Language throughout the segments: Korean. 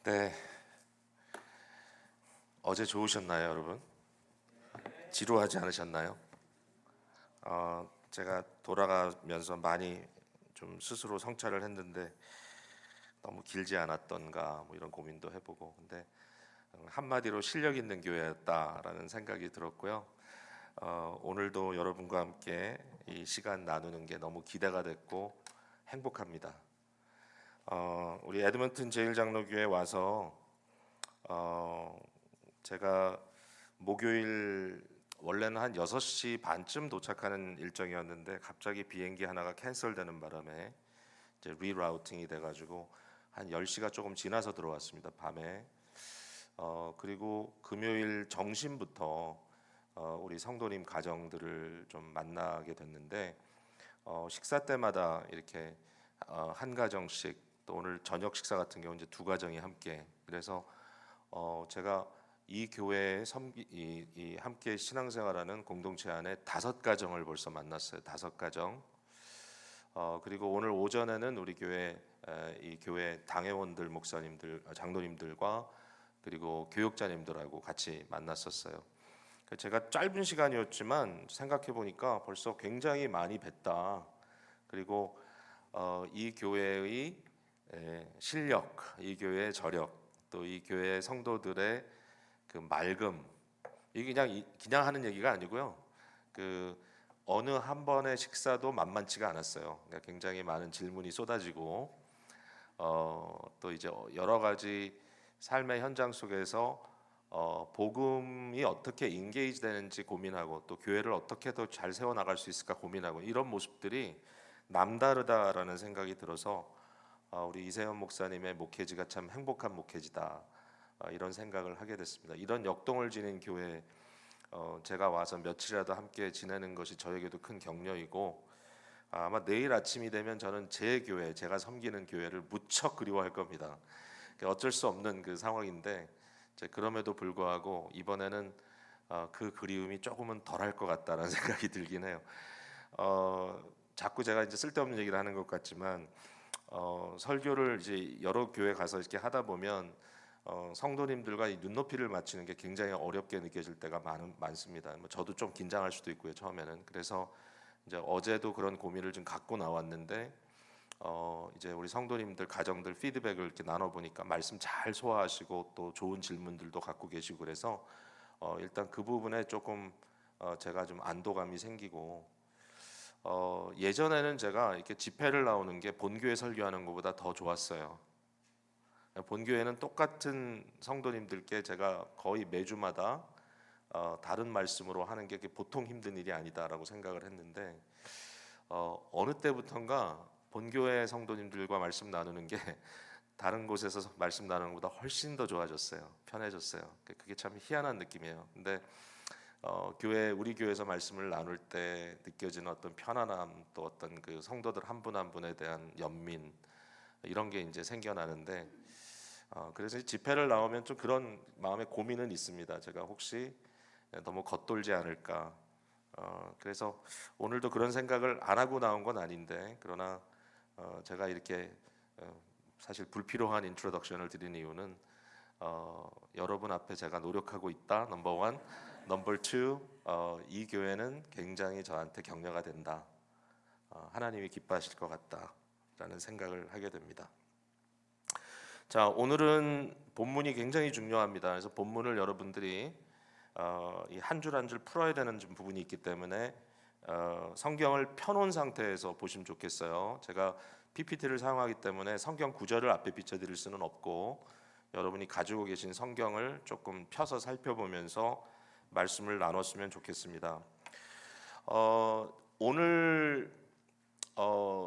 네, 어제 좋으셨나요, 여러분? 지루하지 않으셨나요? 제가 돌아가면서 많이 좀 스스로 성찰을 했는데 너무 길지 않았던가 뭐 이런 고민도 해보고 근데 한마디로 실력 있는 교회였다라는 생각이 들었고요. 오늘도 여러분과 함께 이 시간 나누는 게 너무 기대가 됐고 행복합니다. 우리 에드먼튼 제일장로교회 와서 어, 제가 목요일 원래는 한 6시 반쯤 도착하는 일정이었는데 갑자기 비행기 하나가 캔슬되는 바람에 이제 리라우팅이 돼가지고 한 10시가 조금 지나서 들어왔습니다. 밤에. 그리고 금요일 정신부터 우리 성도님 가정들을 좀 만나게 됐는데 식사 때마다 이렇게 한 가정씩 또 오늘 저녁 식사 같은 경우 이제 두 가정이 함께 그래서 제가 이 교회에 이 함께 신앙생활하는 공동체 안에 5가정을 벌써 만났어요. 5가정. 그리고 오늘 오전에는 우리 교회 이 교회 당회원들, 목사님들, 장로님들과 그리고 교육자님들하고 같이 만났었어요. 제가 짧은 시간이었지만 생각해 보니까 벌써 굉장히 많이 뵀다. 그리고 이 교회의 실력, 이 교회의 저력, 또 이 교회 성도들의 그 맑음, 이게 그냥 하는 얘기가 아니고요. 그 어느 한 번의 식사도 만만치가 않았어요. 그러니까 굉장히 많은 질문이 쏟아지고 또 이제 여러 가지 삶의 현장 속에서 복음이 어떻게 인게이지 되는지 고민하고 또 교회를 어떻게 더 잘 세워 나갈 수 있을까 고민하고 이런 모습들이 남다르다라는 생각이 들어서 우리 이세현 목사님의 목회지가 참 행복한 목회지다 이런 생각을 하게 됐습니다. 이런 역동을 지닌 교회 제가 와서 며칠이라도 함께 지내는 것이 저에게도 큰 격려이고 아마 내일 아침이 되면 저는 제 교회 제가 섬기는 교회를 무척 그리워할 겁니다. 어쩔 수 없는 그 상황인데 그럼에도 불구하고 이번에는 그 그리움이 조금은 덜할 것 같다라는 생각이 들긴 해요. 자꾸 제가 이제 쓸데없는 얘기를 하는 것 같지만 설교를 이제 여러 교회 가서 이렇게 하다 보면 성도님들과 이 눈높이를 맞추는 게 굉장히 어렵게 느껴질 때가 많습니다. 뭐 저도 좀 긴장할 수도 있고요 처음에는. 그래서 이제 어제도 그런 고민을 좀 갖고 나왔는데 이제 우리 성도님들 가정들 피드백을 이렇게 나눠 보니까 말씀 잘 소화하시고 또 좋은 질문들도 갖고 계시고 그래서 일단 그 부분에 조금 제가 좀 안도감이 생기고 예전에는 제가 이렇게 집회를 나오는 게 본교회 설교하는 것보다 더 좋았어요. 본교회는 똑같은 성도님들께 제가 거의 매주마다 다른 말씀으로 하는 게 보통 힘든 일이 아니다라고 생각을 했는데 어느 때부턴가 본교회 성도님들과 말씀 나누는 게 다른 곳에서 말씀 나누는 것보다 훨씬 더 좋아졌어요. 편해졌어요. 그게 참 희한한 느낌이에요. 근데 우리 교회에서 말씀을 나눌 때 느껴지는 어떤 편안함 또 어떤 그 성도들 한 분 한 분에 대한 연민 이런 게 이제 생겨나는데 그래서 집회를 나오면 좀 그런 마음의 고민은 있습니다. 제가 혹시 너무 겉돌지 않을까. 그래서 오늘도 그런 생각을 안 하고 나온 건 아닌데 그러나 제가 이렇게 사실 불필요한 인트로덕션을 드린 이유는 여러분 앞에 제가 노력하고 있다. 넘버 원, 넘버 투, 이 교회는 굉장히 저한테 격려가 된다. 하나님이 기뻐하실 것 같다라는 생각을 하게 됩니다. 자, 오늘은 본문이 굉장히 중요합니다. 그래서 본문을 여러분들이 이 한 줄 한 줄 풀어야 되는 좀 부분이 있기 때문에 성경을 펴놓은 상태에서 보시면 좋겠어요. 제가 PPT를 사용하기 때문에 성경 구절을 앞에 비춰드릴 수는 없고 여러분이 가지고 계신 성경을 조금 펴서 살펴보면서 말씀을 나눴으면 좋겠습니다. 오늘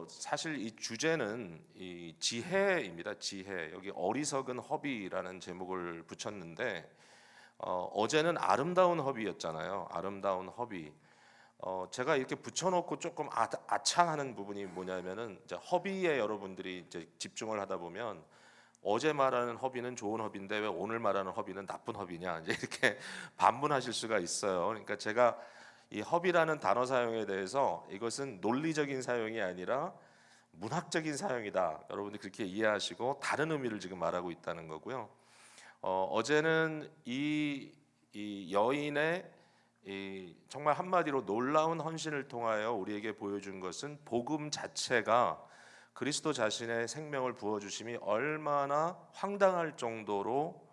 사실 이 주제는 이 지혜입니다. 지혜. 여기 어리석은 허비라는 제목을 붙였는데 어제는 아름다운 허비였잖아요. 아름다운 허비. 제가 이렇게 붙여놓고 조금 아차하는 부분이 뭐냐면은 이제 허비에 여러분들이 이제 집중을 하다 보면 어제 말하는 허비는 좋은 허비인데 왜 오늘 말하는 허비는 나쁜 허비냐 이제 이렇게 반문하실 수가 있어요. 그러니까 제가 이 허비라는 단어 사용에 대해서 이것은 논리적인 사용이 아니라 문학적인 사용이다. 여러분들 그렇게 이해하시고 다른 의미를 지금 말하고 있다는 거고요. 어제는 이 여인의 정말 한마디로 놀라운 헌신을 통하여 우리에게 보여준 것은 복음 자체가 그리스도 자신의 생명을 부어주심이 얼마나 황당할 정도로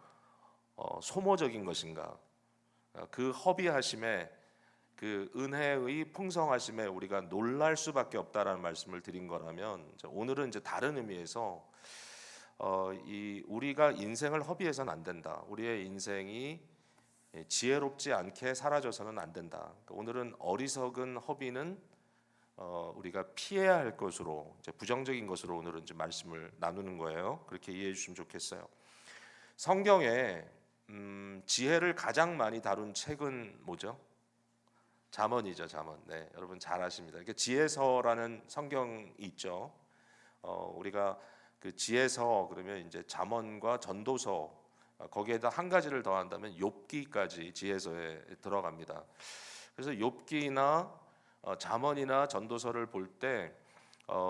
소모적인 것인가. 그 허비하심에, 그 은혜의 풍성하심에 우리가 놀랄 수밖에 없다라는 말씀을 드린 거라면, 오늘은 이제 다른 의미에서 우리가 인생을 허비해서는 안 된다. 우리의 인생이 지혜롭지 않게 사라져서는 안 된다. 그러니까 오늘은 어리석은 허비는 우리가 피해야 할 것으로, 이제 부정적인 것으로 오늘은 이제 말씀을 나누는 거예요. 그렇게 이해해 주시면 좋겠어요. 성경에 지혜를 가장 많이 다룬 책은 뭐죠? 잠언이죠, 잠언. 네, 여러분 잘 아십니다. 이렇게 지혜서라는 성경이 있죠. 우리가 그 지혜서 그러면 이제 잠언과 전도서, 거기에다 한 가지를 더한다면 욥기까지 지혜서에 들어갑니다. 그래서 욥기나 잠언이나 전도서를 볼 때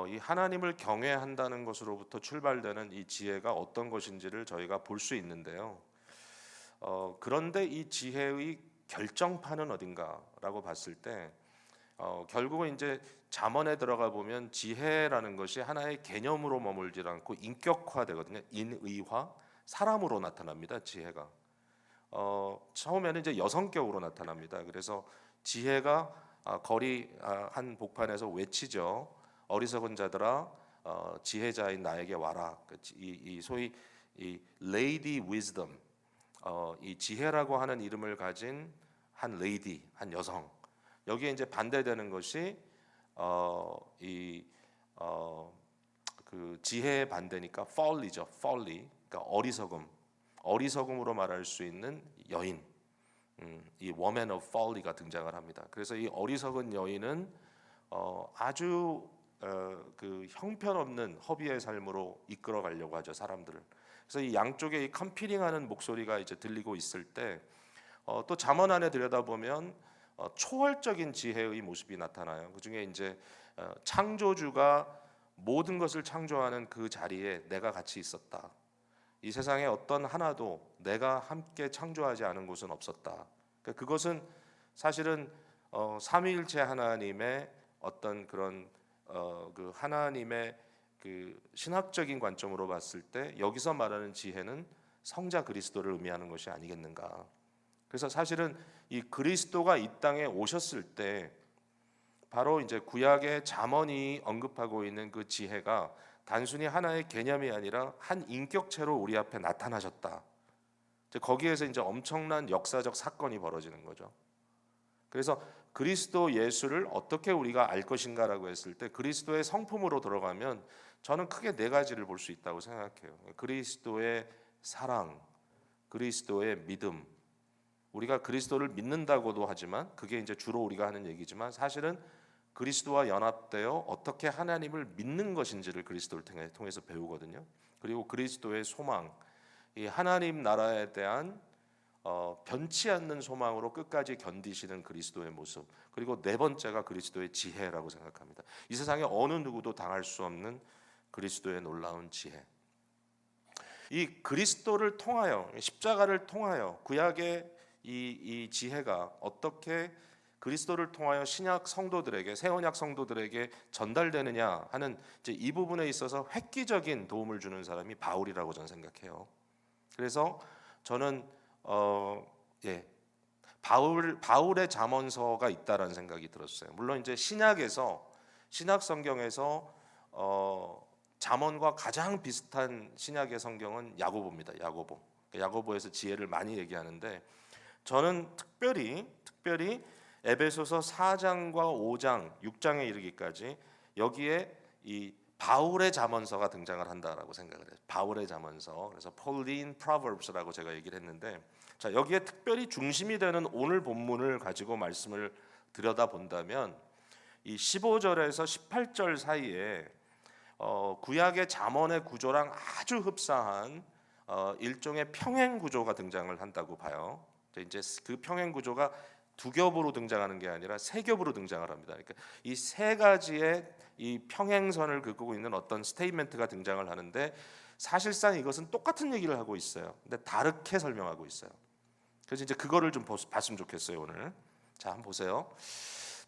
이 하나님을 경외한다는 것으로부터 출발되는 이 지혜가 어떤 것인지를 저희가 볼 수 있는데요. 그런데 이 지혜의 결정판은 어딘가라고 봤을 때 결국은 이제 잠언에 들어가 보면 지혜라는 것이 하나의 개념으로 머물지 않고 인격화되거든요. 인의화, 사람으로 나타납니다. 지혜가 처음에는 이제 여성격으로 나타납니다. 그래서 지혜가 거리 한 복판에서 외치죠. 어리석은 자들아, 지혜자인 나에게 와라. 이 소위 이 레이디 위즈덤, 이 지혜라고 하는 이름을 가진 한 레이디, 한 여성. 여기에 이제 반대되는 것이 그 지혜의 반대니까 folly죠, folly. 그러니까 어리석음으로 말할 수 있는 여인. 이 woman of folly가 등장을 합니다. 그래서 이 어리석은 여인은 아주 그 형편없는 허비의 삶으로 이끌어 가려고 하죠, 사람들을. 그래서 이 양쪽에 이 컴피링하는 목소리가 이제 들리고 있을 때 또 잠언 안에 들여다보면 초월적인 지혜의 모습이 나타나요. 그 중에 이제 창조주가 모든 것을 창조하는 그 자리에 내가 같이 있었다. 이 세상에 어떤 하나도 내가 함께 창조하지 않은 곳은 없었다. 그러니까 그것은 사실은 삼위일체 하나님의 어떤 그런 그 하나님의 그 신학적인 관점으로 봤을 때 여기서 말하는 지혜는 성자 그리스도를 의미하는 것이 아니겠는가. 그래서 사실은 이 그리스도가 이 땅에 오셨을 때 바로 이제 구약의 잠언이 언급하고 있는 그 지혜가 단순히 하나의 개념이 아니라 한 인격체로 우리 앞에 나타나셨다. 거기에서 이제 엄청난 역사적 사건이 벌어지는 거죠. 그래서 그리스도 예수를 어떻게 우리가 알 것인가라고 했을 때 그리스도의 성품으로 들어가면 저는 크게 네 가지를 볼 수 있다고 생각해요. 그리스도의 사랑, 그리스도의 믿음. 우리가 그리스도를 믿는다고도 하지만 그게 이제 주로 우리가 하는 얘기지만 사실은 그리스도와 연합되어 어떻게 하나님을 믿는 것인지를 그리스도를 통해서 배우거든요. 그리고 그리스도의 소망, 이 하나님 나라에 대한 변치 않는 소망으로 끝까지 견디시는 그리스도의 모습. 그리고 네 번째가 그리스도의 지혜라고 생각합니다. 이 세상에 어느 누구도 당할 수 없는 그리스도의 놀라운 지혜. 이 그리스도를 통하여, 십자가를 통하여 구약의 이 지혜가 어떻게 그리스도를 통하여 신약 성도들에게, 새 언약 성도들에게 전달되느냐 하는 이제 이 부분에 있어서 획기적인 도움을 주는 사람이 바울이라고 저는 생각해요. 그래서 저는 바울의 잠언서가 있다라는 생각이 들었어요. 물론 이제 신약 성경에서 잠언과 가장 비슷한 신약의 성경은 야고보입니다. 야고보에서 지혜를 많이 얘기하는데 저는 특별히 에베소서 4장과 5장, 6장에 이르기까지 여기에 이 바울의 잠언서가 등장을 한다라고 생각을 해요. 바울의 잠언서. 그래서 Pauline Proverbs라고 제가 얘기를 했는데, 자 여기에 특별히 중심이 되는 오늘 본문을 가지고 말씀을 들여다본다면 이 15절에서 18절 사이에 구약의 잠언의 구조랑 아주 흡사한 일종의 평행 구조가 등장을 한다고 봐요. 이제 그 평행 구조가 두 겹으로 등장하는 게 아니라 세 겹으로 등장을 합니다. 그러니까 이 세 가지의 이 평행선을 긋고 있는 어떤 스테이트멘트가 등장을 하는데 사실상 이것은 똑같은 얘기를 하고 있어요. 근데 다르게 설명하고 있어요. 그래서 이제 그거를 좀 봤으면 좋겠어요 오늘. 자, 한번 보세요.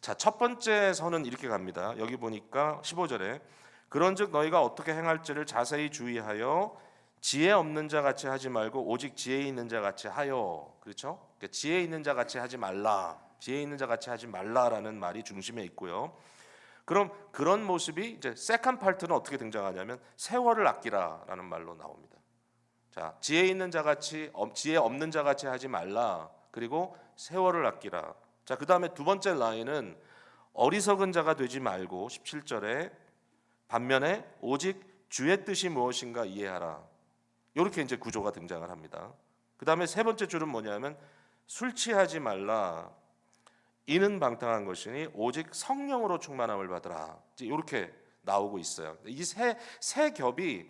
자, 첫 번째 선은 이렇게 갑니다. 여기 보니까 15절에 그런즉 너희가 어떻게 행할지를 자세히 주의하여 지혜 없는 자 같이 하지 말고 오직 지혜 있는 자 같이 하여. 그렇죠? 그러니까 지혜 있는 자 같이 하지 말라. 지혜 있는 자 같이 하지 말라라는 말이 중심에 있고요. 그럼 그런 모습이 이제 세컨 파트는 어떻게 등장하냐면 세월을 아끼라라는 말로 나옵니다. 자, 지혜 있는 자 같이 지혜 없는 자 같이 하지 말라. 그리고 세월을 아끼라. 자, 그다음에 두 번째 라인은 어리석은 자가 되지 말고 17절에 반면에 오직 주의 뜻이 무엇인가 이해하라. 이렇게 이제 구조가 등장을 합니다. 그다음에 세 번째 줄은 뭐냐면 술 취하지 말라. 이는 방탕한 것이니 오직 성령으로 충만함을 받으라. 이렇게 나오고 있어요. 이 세 겹이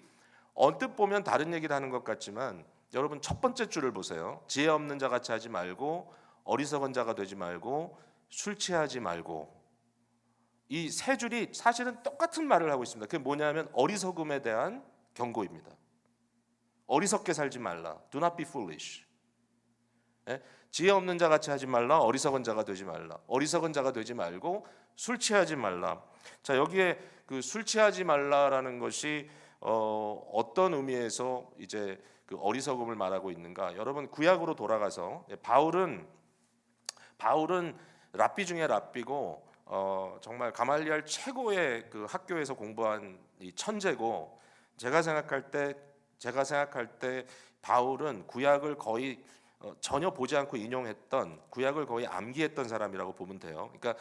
언뜻 보면 다른 얘기를 하는 것 같지만 여러분 첫 번째 줄을 보세요. 지혜 없는 자 같이 하지 말고 어리석은 자가 되지 말고 술 취하지 말고. 이 세 줄이 사실은 똑같은 말을 하고 있습니다. 그게 뭐냐면 어리석음에 대한 경고입니다. 어리석게 살지 말라. Do not be foolish. 예? 지혜 없는 자 같이 하지 말라. 어리석은 자가 되지 말라. 어리석은 자가 되지 말고 술 취하지 말라. 자, 여기에 그 술 취하지 말라라는 것이 어떤 의미에서 이제 그 어리석음을 말하고 있는가? 여러분 구약으로 돌아가서 바울은 랍비 중에 랍비고 정말 가말리엘 최고의 그 학교에서 공부한 이 천재고 제가 생각할 때 바울은 구약을 거의 전혀 보지 않고 인용했던 구약을 거의 암기했던 사람이라고 보면 돼요. 그러니까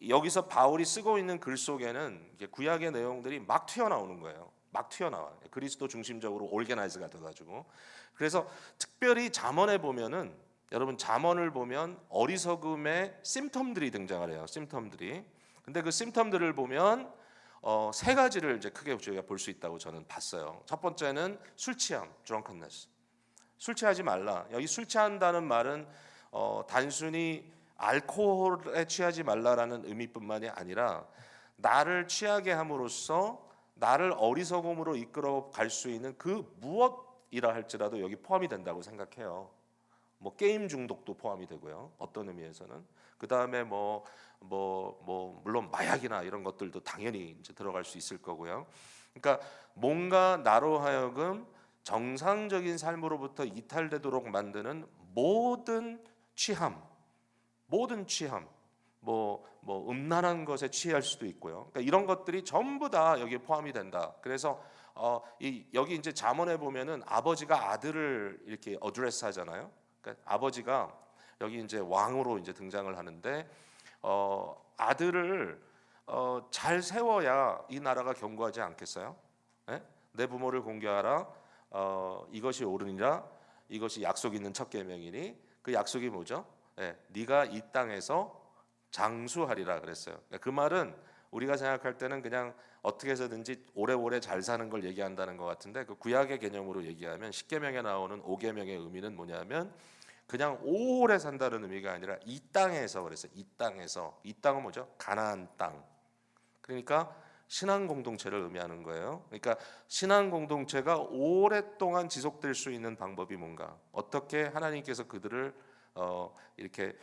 여기서 바울이 쓰고 있는 글 속에는 구약의 내용들이 막 튀어나오는 거예요. 막 튀어나와요. 그리스도 중심적으로 올게나이즈가 돼가지고. 그래서 특별히 잠언에 보면은 여러분 잠언을 보면 어리석음의 심텀들이 등장을 해요. 심텀들이. 근데 그 심텀들을 보면 세 가지를 이제 크게 저희가 볼 수 있다고 저는 봤어요. 첫 번째는 술 취함, drunkenness. 술 취하지 말라. 여기 술 취한다는 말은 단순히 알코올에 취하지 말라라는 의미뿐만이 아니라 나를 취하게 함으로써 나를 어리석음으로 이끌어 갈 수 있는 그 무엇이라 할지라도 여기 포함이 된다고 생각해요. 뭐 게임 중독도 포함이 되고요. 어떤 의미에서는 그 다음에 물론 마약이나 이런 것들도 당연히 이제 들어갈 수 있을 거고요. 그러니까 뭔가 나로 하여금 정상적인 삶으로부터 이탈되도록 만드는 모든 취함, 뭐 음란한 것에 취할 수도 있고요. 그러니까 이런 것들이 전부 다 여기에 포함이 된다. 그래서 여기 이제 잠언에 보면은 아버지가 아들을 이렇게 어드레스 하잖아요. 그러니까 아버지가 여기 이제 왕으로 이제 등장을 하는데 아들을 잘 세워야 이 나라가 견고하지 않겠어요? 네? 내 부모를 공경하라. 이것이 옳으니라. 이것이 약속 있는 첫 계명이니 그 약속이 뭐죠? 네, 네가 이 땅에서 장수하리라 그랬어요. 그 말은 우리가 생각할 때는 그냥 어떻게 해서든지 오래오래 잘 사는 걸 얘기한다는 것 같은데 그 구약의 개념으로 얘기하면 십계명에 나오는 오계명의 의미는 뭐냐면 그냥 오래 산다는 의미가 아니라 이 땅에서 그랬어요. 이 땅은 뭐죠? 가나안 땅. 그러니까 신앙 공동체를 의미하는 거예요. 그러니까 신앙 공동체가 오랫동안 지속될 수 있는 방법이 뭔가? 어떻게 하나님께서 그들을 이렇게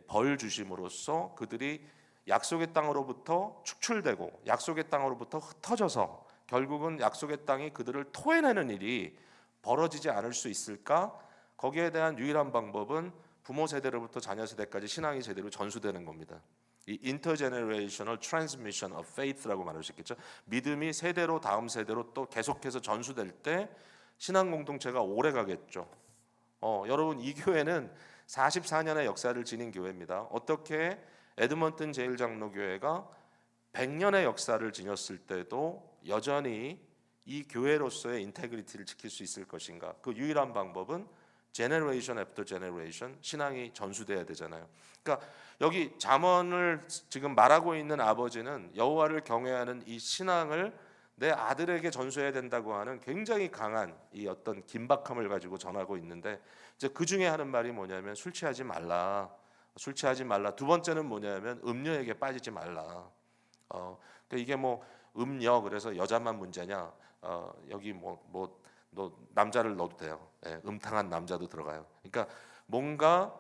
벌 주심으로써 그들이 약속의 땅으로부터 축출되고 약속의 땅으로부터 흩어져서 결국은 약속의 땅이 그들을 토해내는 일이 벌어지지 않을 수 있을까? 거기에 대한 유일한 방법은 부모 세대로부터 자녀 세대까지 신앙이 제대로 전수되는 겁니다. 이 intergenerational transmission of faith라고 말할 수 있겠죠. 믿음이 세대로 다음 세대로 또 계속해서 전수될 때 신앙 공동체가 오래 가겠죠. 여러분 이 교회는 44년의 역사를 지닌 교회입니다. 어떻게 에드먼튼 제일장로교회가 100년의 역사를 지녔을 때도 여전히 이 교회로서의 인테그리티를 지킬 수 있을 것인가? 그 유일한 방법은 제너레이션 애프터 제너레이션 신앙이 전수돼야 되잖아요. 그러니까 여기 잠언을 지금 말하고 있는 아버지는 여호와를 경외하는 이 신앙을 내 아들에게 전수해야 된다고 하는 굉장히 강한 이 어떤 긴박함을 가지고 전하고 있는데 이제 그 중에 하는 말이 뭐냐면 술 취하지 말라. 술 취하지 말라. 두 번째는 뭐냐면 음료에게 빠지지 말라. 그러니까 이게 뭐 음녀 그래서 여자만 문제냐? 여기 너 남자를 넣어도 돼요. 예, 음탕한 남자도 들어가요. 그러니까 뭔가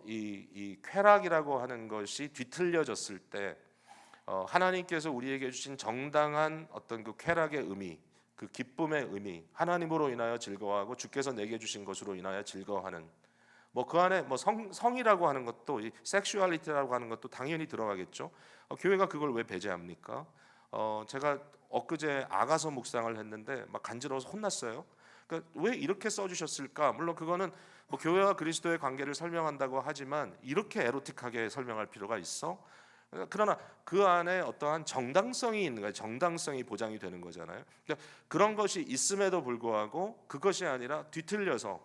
이 쾌락이라고 하는 것이 뒤틀려졌을 때 하나님께서 우리에게 주신 정당한 어떤 그 쾌락의 의미, 그 기쁨의 의미, 하나님으로 인하여 즐거워하고 주께서 내게 주신 것으로 인하여 즐거워하는 뭐 그 안에 뭐 성이라고 하는 것도 이 섹슈얼리티라고 하는 것도 당연히 들어가겠죠. 교회가 그걸 왜 배제합니까? 제가 엊그제 아가서 묵상을 했는데 막 간지러워서 혼났어요. 그러니까 왜 이렇게 써주셨을까? 물론 그거는 뭐 교회와 그리스도의 관계를 설명한다고 하지만 이렇게 에로틱하게 설명할 필요가 있어? 그러나 그 안에 어떠한 정당성이 있는 거예요. 정당성이 보장이 되는 거잖아요. 그러니까 그런 것이 있음에도 불구하고 그것이 아니라 뒤틀려서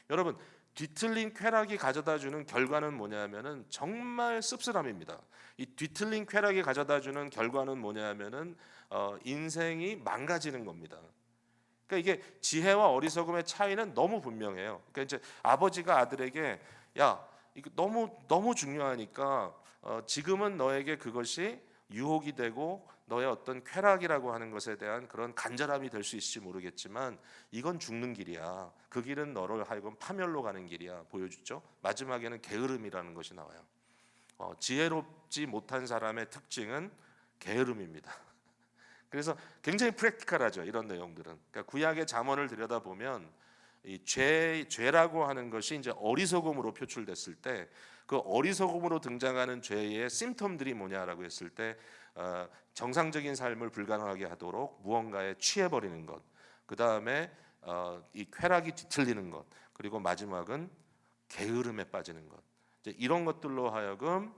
여러분 뒤틀린 쾌락이 가져다주는 결과는 뭐냐면은 정말 씁쓸함입니다. 이 뒤틀린 쾌락이 가져다주는 결과는 뭐냐면은 인생이 망가지는 겁니다. 그러니까 이게 지혜와 어리석음의 차이는 너무 분명해요. 그러니까 이제 아버지가 아들에게 야 이거 너무 중요하니까 지금은 너에게 그것이 유혹이 되고 너의 어떤 쾌락이라고 하는 것에 대한 그런 간절함이 될 수 있을지 모르겠지만 이건 죽는 길이야. 그 길은 너를 하여금 파멸로 가는 길이야. 보여주죠. 마지막에는 게으름이라는 것이 나와요. 지혜롭지 못한 사람의 특징은 게으름입니다. 그래서 굉장히 프랙티컬하죠. 이런 내용들은. 그러니까 구약의 잠언을 들여다보면 이 죄라고 하는 것이 이제 어리석음으로 표출됐을 때 그 어리석음으로 등장하는 죄의 심텀들이 뭐냐라고 했을 때 정상적인 삶을 불가능하게 하도록 무언가에 취해버리는 것, 그 다음에 이 쾌락이 뒤틀리는 것, 그리고 마지막은 게으름에 빠지는 것. 이제 이런 것들로 하여금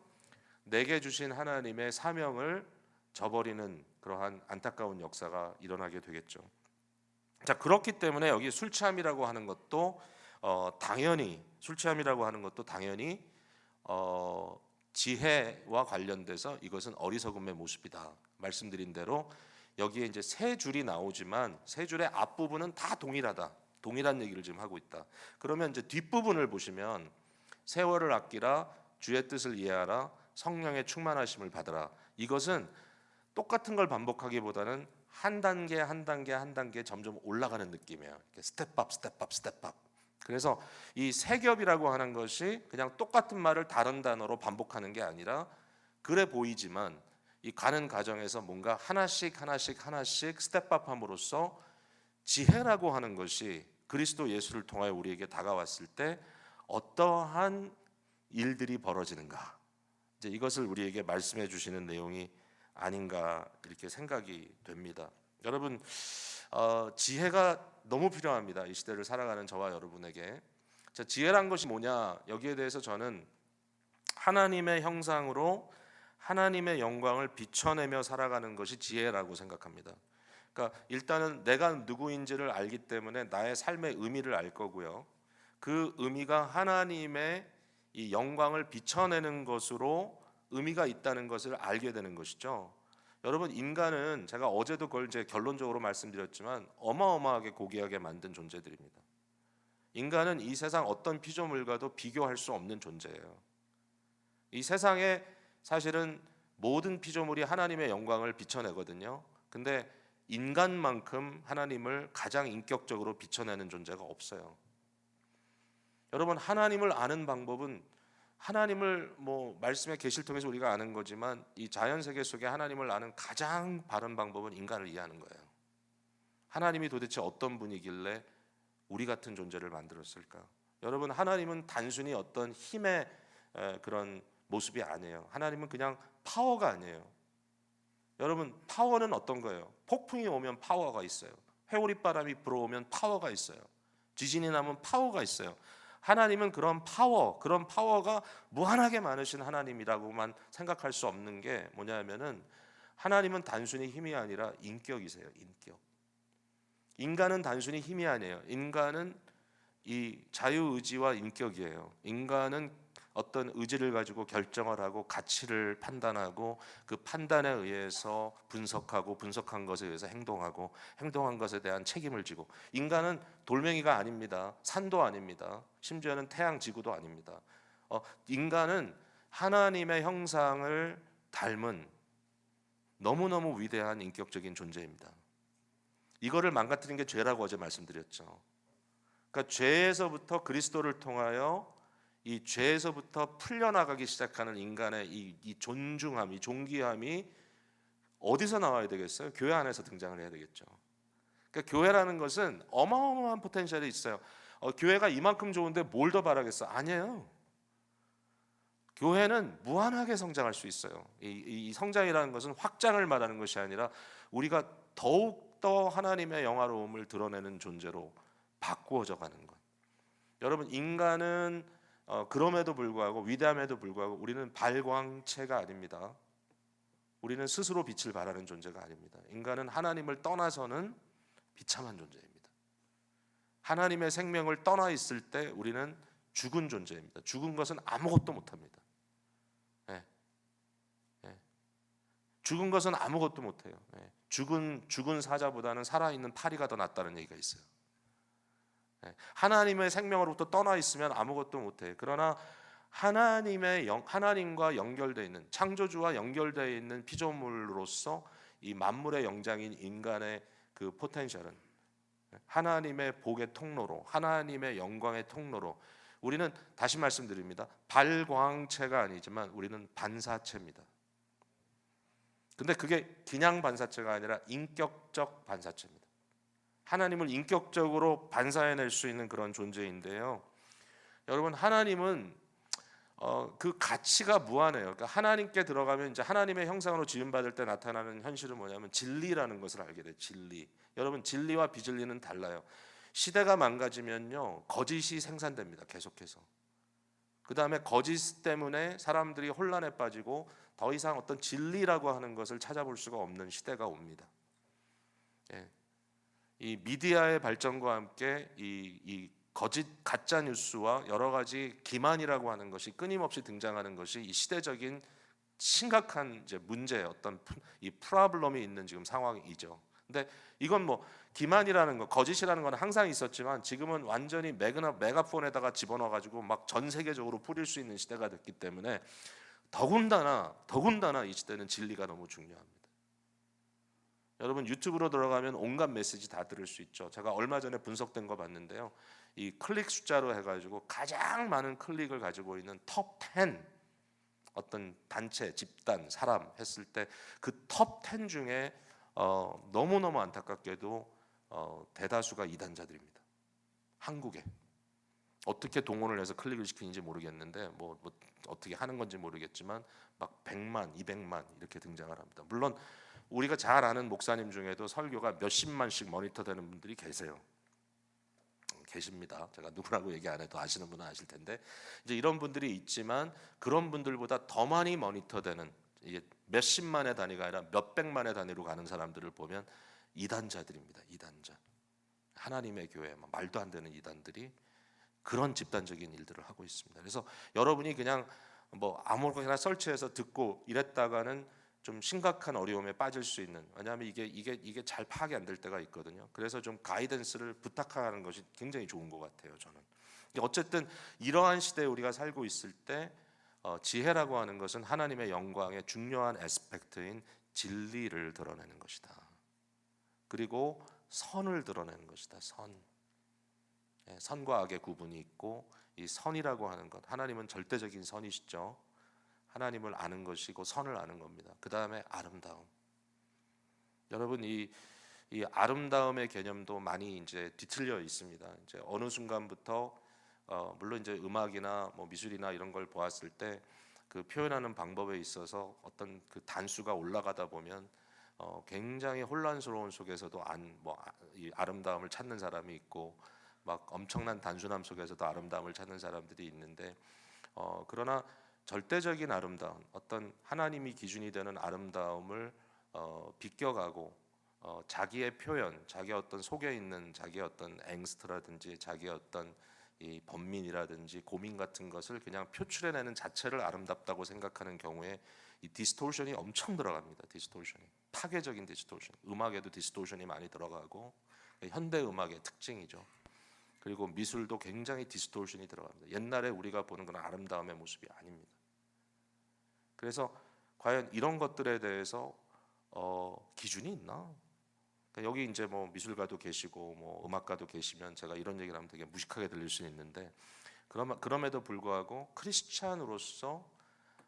내게 주신 하나님의 사명을 저버리는 그러한 안타까운 역사가 일어나게 되겠죠. 자, 그렇기 때문에 여기 술 취함이라고 하는 것도 당연히 지혜와 관련돼서 이것은 어리석음의 모습이다. 말씀드린 대로 여기에 이제 세 줄이 나오지만 세 줄의 앞부분은 다 동일하다. 동일한 얘기를 지금 하고 있다. 그러면 이제 뒷부분을 보시면 세월을 아끼라 주의 뜻을 이해하라 성령의 충만하심을 받으라. 이것은 똑같은 걸 반복하기보다는 한 단계 점점 올라가는 느낌이에요. 스텝업. 그래서 이 세겹이라고 하는 것이 그냥 똑같은 말을 다른 단어로 반복하는 게 아니라 그래 보이지만 이 가는 과정에서 뭔가 하나씩 스텝업함으로써 지혜라고 하는 것이 그리스도 예수를 통하여 우리에게 다가왔을 때 어떠한 일들이 벌어지는가. 이제 이것을 우리에게 말씀해 주시는 내용이 아닌가 이렇게 생각이 됩니다. 여러분 지혜가 너무 필요합니다. 이 시대를 살아가는 저와 여러분에게. 자, 지혜란 것이 뭐냐? 여기에 대해서 저는 하나님의 형상으로 하나님의 영광을 비춰내며 살아가는 것이 지혜라고 생각합니다. 그러니까 일단은 내가 누구인지를 알기 때문에 나의 삶의 의미를 알 거고요. 그 의미가 하나님의 이 영광을 비춰내는 것으로 의미가 있다는 것을 알게 되는 것이죠. 여러분 인간은 제가 어제도 그걸 이제 결론적으로 말씀드렸지만 어마어마하게 고귀하게 만든 존재들입니다. 인간은 이 세상 어떤 피조물과도 비교할 수 없는 존재예요. 이 세상에 사실은 모든 피조물이 하나님의 영광을 비춰내거든요. 근데 인간만큼 하나님을 가장 인격적으로 비춰내는 존재가 없어요. 여러분 하나님을 아는 방법은 하나님을 뭐 말씀의 계시를 통해서 우리가 아는 거지만 이 자연 세계 속에 하나님을 아는 가장 바른 방법은 인간을 이해하는 거예요. 하나님이 도대체 어떤 분이길래 우리 같은 존재를 만들었을까? 여러분 하나님은 단순히 어떤 힘의 그런 모습이 아니에요. 하나님은 그냥 파워가 아니에요. 여러분 파워는 어떤 거예요? 폭풍이 오면 파워가 있어요. 회오리바람이 불어오면 파워가 있어요. 지진이 나면 파워가 있어요. 하나님은 그런 파워가 무한하게 많으신 하나님이라고만 생각할 수 없는 게 뭐냐면은 하나님은 단순히 힘이 아니라 인격이세요. 인격. 인간은 단순히 힘이 아니에요. 인간은 이 자유의지와 인격이에요. 인간은 어떤 의지를 가지고 결정을 하고 가치를 판단하고 그 판단에 의해서 분석한 것에 의해서 행동한 것에 대한 책임을 지고 인간은 돌멩이가 아닙니다. 산도 아닙니다. 심지어는 태양 지구도 아닙니다. 인간은 하나님의 형상을 닮은 너무너무 위대한 인격적인 존재입니다. 이거를 망가뜨린 게 죄라고 어제 말씀드렸죠. 그러니까 죄에서부터 그리스도를 통하여 이 죄에서부터 풀려나가기 시작하는 인간의 이 존중함, 이 존귀함이 어디서 나와야 되겠어요? 교회 안에서 등장을 해야 되겠죠. 그러니까 교회라는 것은 어마어마한 포텐셜이 있어요. 교회가 이만큼 좋은데 뭘 더 바라겠어? 아니에요. 교회는 무한하게 성장할 수 있어요. 이 성장이라는 것은 확장을 말하는 것이 아니라 우리가 더욱 더 하나님의 영화로움을 드러내는 존재로 바꾸어져 가는 것. 여러분, 인간은 그럼에도 불구하고, 위대함에도 불구하고 우리는 발광체가 아닙니다. 우리는 스스로 빛을 발하는 존재가 아닙니다. 인간은 하나님을 떠나서는 비참한 존재입니다. 하나님의 생명을 떠나 있을 때 우리는 죽은 존재입니다. 죽은 것은 아무것도 못합니다. 죽은 것은 아무것도 못해요. 죽은 사자보다는 살아있는 파리가 더 낫다는 얘기가 있어요. 하나님의 생명으로부터 떠나 있으면 아무것도 못해요. 그러나 하나님과 연결되어 있는, 창조주와 연결되어 있는 피조물로서 이 만물의 영장인 인간의 그 포텐셜은 하나님의 복의 통로로, 하나님의 영광의 통로로, 우리는 다시 말씀드립니다. 발광체가 아니지만 우리는 반사체입니다. 근데 그게 그냥 반사체가 아니라 인격적 반사체입니다. 하나님을 인격적으로 반사해낼 수 있는 그런 존재인데요. 여러분, 하나님은 그 가치가 무한해요. 그러니까 하나님께 들어가면 이제 하나님의 형상으로 지음받을 때 나타나는 현실은 뭐냐면 진리라는 것을 알게 돼요. 진리. 여러분, 진리와 비진리는 달라요. 시대가 망가지면요, 거짓이 생산됩니다. 계속해서. 그 다음에 거짓 때문에 사람들이 혼란에 빠지고 더 이상 어떤 진리라고 하는 것을 찾아볼 수가 없는 시대가 옵니다. 이 미디어의 발전과 함께 이 거짓 가짜 뉴스와 여러 가지 기만이라고 하는 것이 끊임없이 등장하는 것이 이 시대적인 심각한 이제 문제, 어떤 이 프로블럼이 있는 지금 상황이죠. 근데 이건 뭐 기만이라는 거, 거짓이라는 건 항상 있었지만 지금은 완전히 메가폰에다가 집어넣어 가지고 막 전 세계적으로 뿌릴 수 있는 시대가 됐기 때문에 더군다나 이 시대는 진리가 너무 중요합니다. 여러분, 유튜브로 들어가면 온갖 메시지 다 들을 수 있죠. 제가 얼마 전에 분석된 거 봤는데요. 이 클릭 숫자로 해가지고 가장 많은 클릭을 가지고 있는 톱 10, 어떤 단체, 집단, 사람 했을 때 그 톱 10 중에 너무너무 안타깝게도 대다수가 이단자들입니다. 한국에 어떻게 동원을 해서 클릭을 시키는지 모르겠는데 뭐 어떻게 하는 건지 모르겠지만 막 100만, 200만 이렇게 등장을 합니다. 물론 우리가 잘 아는 목사님 중에도 설교가 몇십만씩 모니터되는 분들이 계십니다. 제가 누구라고 얘기 안 해도 아시는 분은 아실 텐데, 이제 이런 분들이 있지만 그런 분들보다 더 많이 모니터되는, 이게 몇십만의 단위가 아니라 몇백만의 단위로 가는 사람들을 보면 이단자들입니다. 이단자. 하나님의 교회, 말도 안 되는 이단들이 그런 집단적인 일들을 하고 있습니다. 그래서 여러분이 그냥 뭐 아무거나 설치해서 듣고 이랬다가는 좀 심각한 어려움에 빠질 수 있는, 왜냐하면 이게 잘 파악이 안 될 때가 있거든요. 그래서 좀 가이던스를 부탁하는 것이 굉장히 좋은 것 같아요, 저는. 어쨌든 이러한 시대에 우리가 살고 있을 때 지혜라고 하는 것은 하나님의 영광의 중요한 에스펙트인 진리를 드러내는 것이다. 그리고 선을 드러내는 것이다. 선과 악의 구분이 있고, 이 선이라고 하는 것, 하나님은 절대적인 선이시죠. 하나님을 아는 것이고 선을 아는 겁니다. 그 다음에 아름다움. 여러분, 이 아름다움의 개념도 많이 이제 뒤틀려 있습니다. 이제 어느 순간부터 물론 이제 음악이나 뭐 미술이나 이런 걸 보았을 때 그 표현하는 방법에 있어서 어떤 그 단수가 올라가다 보면 굉장히 혼란스러운 속에서도 이 아름다움을 찾는 사람이 있고, 막 엄청난 단순함 속에서도 아름다움을 찾는 사람들이 있는데, 그러나 절대적인 아름다움, 어떤 하나님이 기준이 되는 아름다움을 비껴가고 자기의 표현, 자기 어떤 속에 있는 자기 어떤 앵스트라든지 자기 어떤 이 번민이라든지 고민 같은 것을 그냥 표출해내는 자체를 아름답다고 생각하는 경우에 이 디스토션이 엄청 들어갑니다. 디스토션이, 파괴적인 디스토션. 음악에도 디스토션이 많이 들어가고, 현대 음악의 특징이죠. 그리고 미술도 굉장히 디스토션이 들어갑니다. 옛날에 우리가 보는 그런 아름다움의 모습이 아닙니다. 그래서 과연 이런 것들에 대해서 기준이 있나? 그러니까 여기 이제 뭐 미술가도 계시고 뭐 음악가도 계시면 제가 이런 얘기를 하면 되게 무식하게 들릴 수 있는데, 그럼에도 불구하고 크리스찬으로서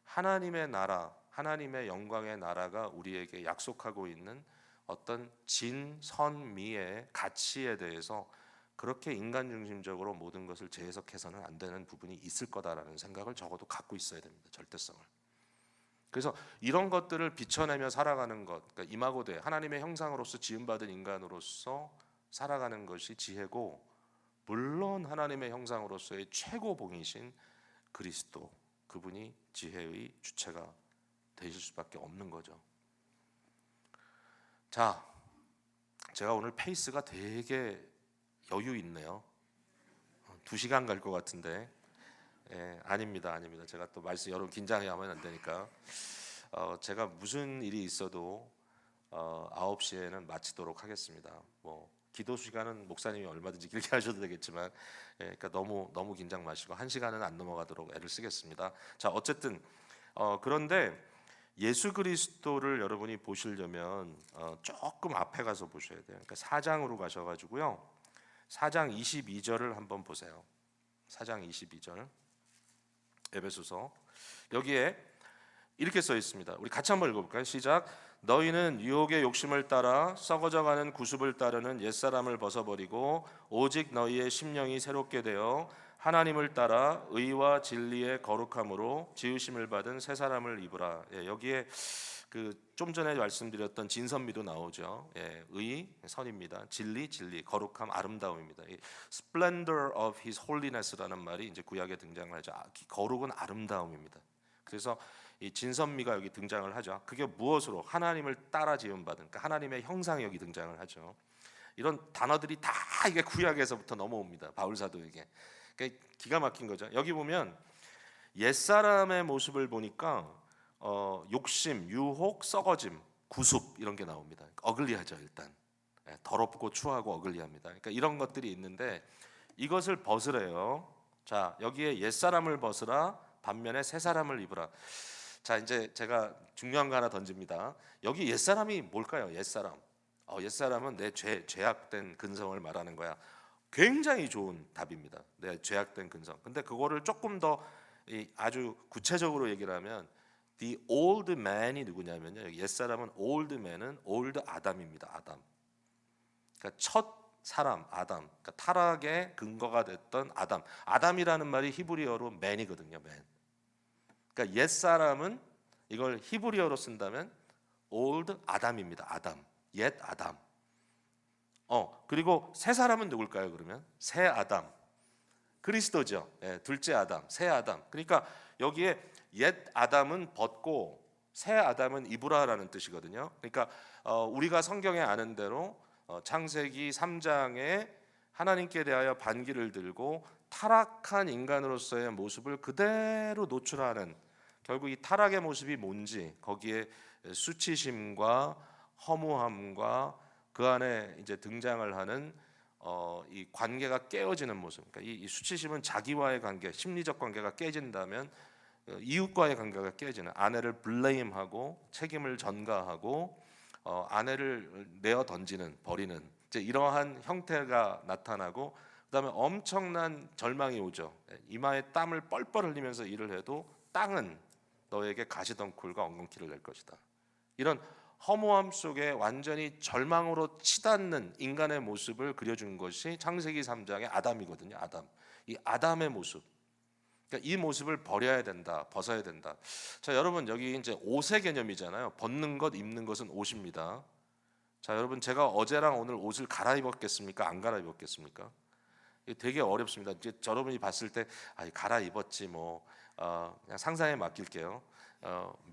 하나님의 나라, 하나님의 영광의 나라가 우리에게 약속하고 있는 어떤 진선미의 가치에 대해서 그렇게 인간 중심적으로 모든 것을 재해석해서는 안 되는 부분이 있을 거다라는 생각을 적어도 갖고 있어야 됩니다. 절대성을. 그래서 이런 것들을 비춰내며 살아가는 것, 그러니까 이마고대 하나님의 형상으로서 지음받은 인간으로서 살아가는 것이 지혜고, 물론 하나님의 형상으로서의 최고봉이신 그리스도, 그분이 지혜의 주체가 되실 수밖에 없는 거죠. 자, 제가 오늘 페이스가 되게 여유 있네요. 2시간 갈 것 같은데, 아닙니다. 제가 또 말씀 여러분 긴장하면 안 되니까, 제가 무슨 일이 있어도 9시에는 마치도록 하겠습니다. 뭐 기도 시간은 목사님이 얼마든지 길게 하셔도 되겠지만, 그러니까 너무 긴장 마시고 1시간은 안 넘어가도록 애를 쓰겠습니다. 자, 어쨌든 그런데 예수 그리스도를 여러분이 보시려면 조금 앞에 가서 보셔야 돼요. 그러니까 4장으로 가셔가지고요, 4장 22절을 한번 보세요. 4장 22절 에베소서, 여기에 이렇게 써 있습니다. 우리 같이 한번 읽어볼까요? 시작. 너희는 유혹의 욕심을 따라 썩어져가는 구습을 따르는 옛사람을 벗어버리고 오직 너희의 심령이 새롭게 되어 하나님을 따라 의와 진리의 거룩함으로 지으심을 받은 새 사람을 입으라. 여기에 그 좀 전에 말씀드렸던 진선미도 나오죠. 의, 선입니다. 진리, 거룩함, 아름다움입니다. Splendor of His Holiness라는 말이 이제 구약에 등장을 하죠. 거룩은 아름다움입니다. 그래서 이 진선미가 여기 등장을 하죠. 그게 무엇으로? 하나님을 따라 지음받은, 그러니까 하나님의 형상이 여기 등장을 하죠. 이런 단어들이 다 이게 구약에서부터 넘어옵니다. 바울 사도에게. 그러니까 기가 막힌 거죠. 여기 보면 옛사람의 모습을 보니까 욕심, 유혹, 썩어짐, 구습 이런 게 나옵니다. 어글리하죠. 일단 더럽고 추하고 어글리합니다. 그러니까 이런 것들이 있는데 이것을 벗으래요. 자, 여기에 옛사람을 벗으라, 반면에 새사람을 입으라. 자, 이제 제가 중요한 거 하나 던집니다. 여기 옛사람이 뭘까요? 옛사람. 옛사람은 내 죄악된 근성을 말하는 거야. 굉장히 좋은 답입니다. 내 죄악된 근성. 근데 그거를 조금 더 아주 구체적으로 얘기를 하면 the old man이 누구냐면요. 여기 옛사람은 old man은 old 아담입니다. 아담. 그러니까 첫 사람 아담. 그러니까 타락의 근거가 됐던 아담. 아담이라는 말이 히브리어로 man이거든요. man. 그러니까 옛사람은 이걸 히브리어로 쓴다면 old 아담입니다. 아담. 옛 아담. 그리고 새 사람은 누굴까요? 그러면 새 아담. 그리스도죠. 둘째 아담, 새 아담. 그러니까 여기에 옛 아담은 벗고 새 아담은 입으라라는 뜻이거든요. 그러니까 우리가 성경에 아는 대로 창세기 3장에 하나님께 대하여 반기를 들고 타락한 인간으로서의 모습을 그대로 노출하는, 결국 이 타락의 모습이 뭔지 거기에 수치심과 허무함과 그 안에 이제 등장을 하는 이 관계가 깨어지는 모습. 그러니까 이 수치심은 자기와의 관계, 심리적 관계가 깨진다면 이웃과의 관계가 깨지는, 아내를 블레임하고 책임을 전가하고 아내를 내어 던지는, 버리는 이제 이러한 형태가 나타나고, 그다음에 엄청난 절망이 오죠. 이마에 땀을 뻘뻘 흘리면서 일을 해도 땅은 너에게 가시덩굴과 엉겅퀴를 낼 것이다. 이런 허무함 속에 완전히 절망으로 치닫는 인간의 모습을 그려준 것이 창세기 3장의 아담이거든요. 아담. 이 아담의 모습. 그러니까 이 모습을 버려야 된다. 벗어야 된다. 자, 여러분 여기 이제 옷의 개념이잖아요. 벗는 것, 입는 것은 옷입니다. 자, 여러분 제가 어제랑 오늘 옷을 갈아입었겠습니까? 안 갈아입었겠습니까? 이게 되게 어렵습니다. 이제 여러분이 봤을 때 갈아입었지 뭐 그냥 상상에 맡길게요.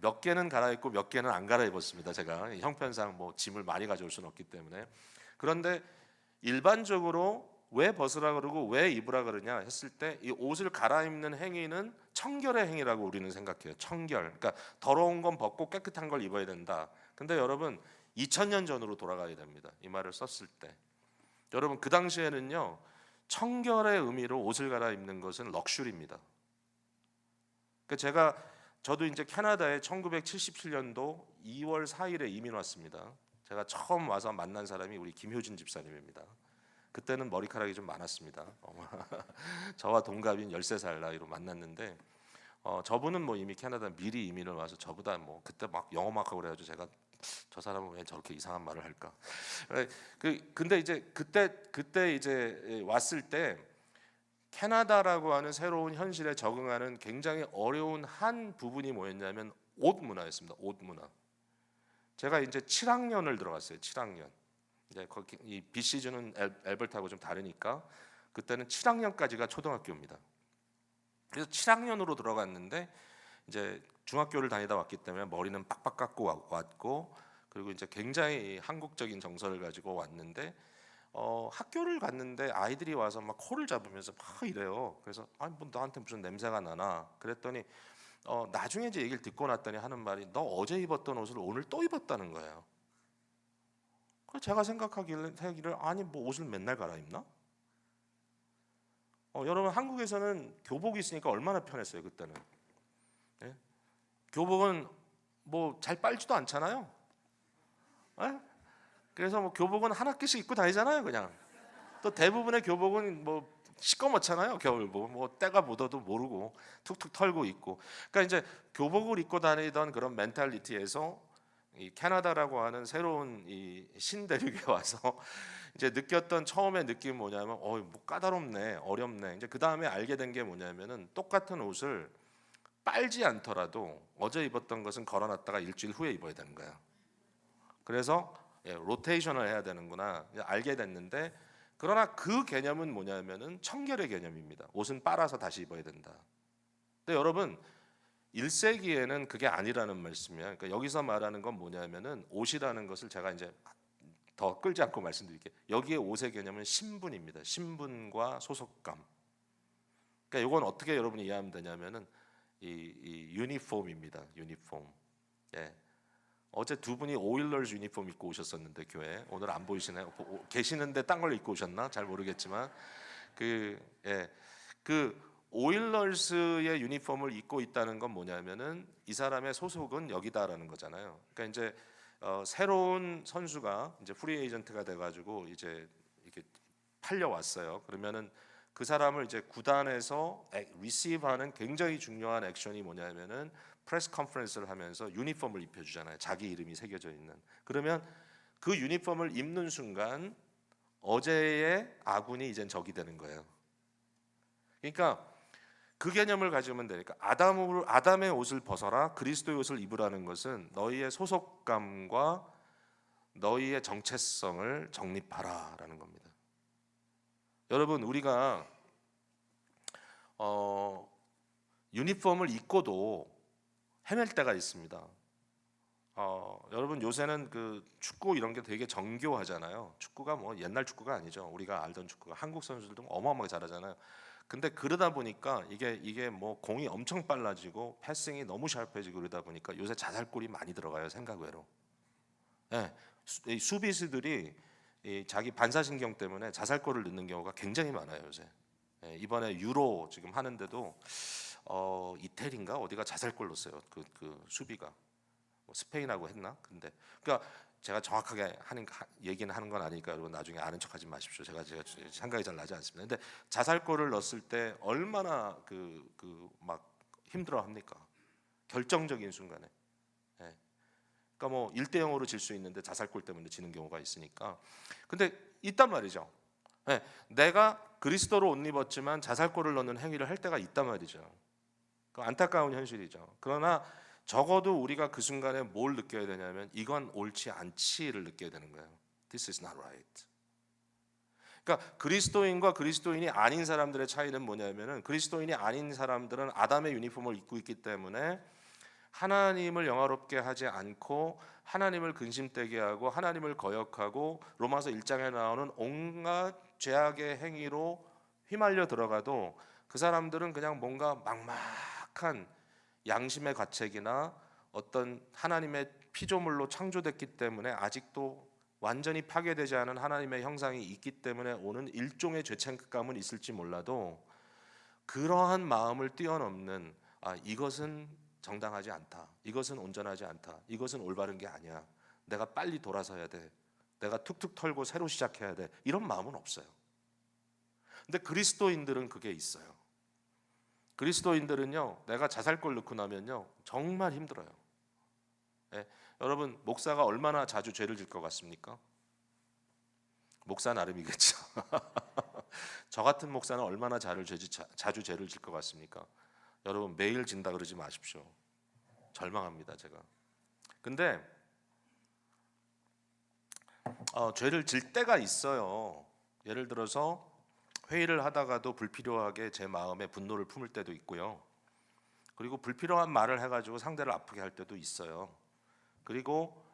몇 개는 갈아입고 몇 개는 안 갈아입었습니다. 제가 형편상 뭐 짐을 많이 가져올 수는 없기 때문에. 그런데 일반적으로 왜 벗으라 그러고 왜 입으라 그러냐 했을 때 이 옷을 갈아입는 행위는 청결의 행위라고 우리는 생각해요. 청결. 그러니까 더러운 건 벗고 깨끗한 걸 입어야 된다. 근데 여러분 2000년 전으로 돌아가야 됩니다. 이 말을 썼을 때. 여러분 그 당시에는요. 청결의 의미로 옷을 갈아입는 것은 럭셔리입니다. 그러니까 저도 이제 캐나다에 1977년도 2월 4일에 이민 왔습니다. 제가 처음 와서 만난 사람이 우리 김효진 집사님입니다. 그때는 머리카락이 좀 많았습니다. 저와 동갑인 13살 나이로 만났는데 저분은 뭐 이미 캐나다 미리 이민을 와서 저보다 뭐 그때 막 영어 막 하고 그래가지고 제가 저 사람은 왜 저렇게 이상한 말을 할까? 근데 이제 그때 이제 왔을 때 캐나다라고 하는 새로운 현실에 적응하는 굉장히 어려운 한 부분이 뭐였냐면 옷 문화였습니다. 옷 문화. 제가 이제 7학년을 들어갔어요. 7학년. 이제 거기 이 BC주는 엘버타하고 좀 다르니까 그때는 7학년까지가 초등학교입니다. 그래서 7학년으로 들어갔는데 이제 중학교를 다니다 왔기 때문에 머리는 빡빡 깎고 왔고 그리고 이제 굉장히 한국적인 정서를 가지고 왔는데 학교를 갔는데 아이들이 와서 막 코를 잡으면서 막 이래요. 그래서 아니 뭐 너한테 무슨 냄새가 나나 그랬더니 나중에 이제 얘기를 듣고 났더니 하는 말이 너 어제 입었던 옷을 오늘 또 입었다는 거예요. 그래서 제가 생각하기를 아니 뭐 옷을 맨날 갈아입나? 여러분 한국에서는 교복이 있으니까 얼마나 편했어요 그때는. 예? 교복은 뭐 잘 빨지도 않잖아요. 예? 그래서 뭐 교복은 한 학기씩 입고 다니잖아요 그냥. 또 대부분의 교복은 뭐 시꺼멓잖아요 겨울복. 뭐 때가 묻어도 모르고 툭툭 털고 있고. 그러니까 이제 교복을 입고 다니던 그런 멘탈리티에서 이 캐나다라고 하는 새로운 이 신대륙에 와서 이제 느꼈던 처음에 느낌 뭐냐면 뭐 까다롭네 어렵네. 이제 그 다음에 알게 된 게 뭐냐면은 똑같은 옷을 빨지 않더라도 어제 입었던 것은 걸어놨다가 일주일 후에 입어야 되는 거야. 그래서 로테이션을 해야 되는구나 이제 알게 됐는데 그러나 그 개념은 뭐냐면은 청결의 개념입니다. 옷은 빨아서 다시 입어야 된다. 근데 여러분 1세기에는 그게 아니라는 말씀이야. 그러니까 여기서 말하는 건 뭐냐면은 옷이라는 것을 제가 이제 더 끌지 않고 말씀드릴게요. 여기에 옷의 개념은 신분입니다. 신분과 소속감. 그러니까 이건 어떻게 여러분이 이해하면 되냐면은 이 유니폼입니다. 유니폼. 예. 어제 두 분이 오일러즈 유니폼 입고 오셨었는데 교회 오늘 안 보이시나요? 계시는데 딴 걸 입고 오셨나? 잘 모르겠지만 그 오일러스의 유니폼을 입고 있다는 건 뭐냐면은 이 사람의 소속은 여기다라는 거잖아요. 그러니까 이제 새로운 선수가 이제 프리 에이전트가 돼가지고 이제 이렇게 팔려왔어요. 그러면은 그 사람을 이제 구단에서 리시브하는 굉장히 중요한 액션이 뭐냐면은 프레스 컨퍼런스를 하면서 유니폼을 입혀주잖아요. 자기 이름이 새겨져 있는. 그러면 그 유니폼을 입는 순간 어제의 아군이 이젠 적이 되는 거예요. 그러니까 그 개념을 가지면 되니까 아담의 옷을 벗어라 그리스도의 옷을 입으라는 것은 너희의 소속감과 너희의 정체성을 정립하라라는 겁니다. 여러분 우리가 유니폼을 입고도 헤맬 때가 있습니다. 여러분 요새는 그 축구 이런 게 되게 정교하잖아요. 축구가 뭐 옛날 축구가 아니죠. 우리가 알던 축구가 한국 선수들도 어마어마하게 잘하잖아요. 근데 그러다 보니까 이게 뭐 공이 엄청 빨라지고 패싱이 너무 샤프해지고 그러다 보니까 요새 자살골이 많이 들어가요 생각외로. 예, 수비수들이 자기 반사신경 때문에 자살골을 넣는 경우가 굉장히 많아요 요새. 예, 이번에 유로 지금 하는데도 이태리인가 어디가 자살골 넣었어요. 그 수비가 뭐 스페인하고 했나? 근데 그러니까 제가 정확하게 얘기는 하는 건 아니니까 여러분 나중에 아는 척하지 마십시오. 제가 생각이 잘 나지 않습니다. 근데 자살골을 넣었을 때 얼마나 막 힘들어합니까? 결정적인 순간에. 예. 그러니까 뭐 1대 0으로 질 수 있는데 자살골 때문에 지는 경우가 있으니까. 근데 있단 말이죠. 예. 내가 그리스도로 옷 입었지만 자살골을 넣는 행위를 할 때가 있단 말이죠. 그 안타까운 현실이죠. 그러나 적어도 우리가 그 순간에 뭘 느껴야 되냐면 이건 옳지 않지를 느껴야 되는 거예요. This is not right. 그러니까 그리스도인과 그리스도인이 아닌 사람들의 차이는 뭐냐면은 그리스도인이 아닌 사람들은 아담의 유니폼을 입고 있기 때문에 하나님을 영화롭게 하지 않고 하나님을 근심되게 하고 하나님을 거역하고 로마서 1장에 나오는 온갖 죄악의 행위로 휘말려 들어가도 그 사람들은 그냥 뭔가 막막한 양심의 가책이나 어떤 하나님의 피조물로 창조됐기 때문에 아직도 완전히 파괴되지 않은 하나님의 형상이 있기 때문에 오는 일종의 죄책감은 있을지 몰라도 그러한 마음을 뛰어넘는 이것은 정당하지 않다. 이것은 온전하지 않다. 이것은 올바른 게 아니야. 내가 빨리 돌아서야 돼. 내가 툭툭 털고 새로 시작해야 돼. 이런 마음은 없어요. 근데 그리스도인들은 그게 있어요. 그리스도인들은요, 내가 자살골 넣고 나면요, 정말 힘들어요. 예, 여러분, 목사가 얼마나 자주 죄를 질 것 같습니까? 목사 나름이겠죠. 저 같은 목사는 얼마나 자주 죄를 질 것 같습니까? 여러분, 매일 진다 그러지 마십시오. 절망합니다, 제가. 근데 죄를 질 때가 있어요. 예를 들어서 회의를 하다가도 불필요하게 제 마음에 분노를 품을 때도 있고요. 그리고 불필요한 말을 해가지고 상대를 아프게 할 때도 있어요. 그리고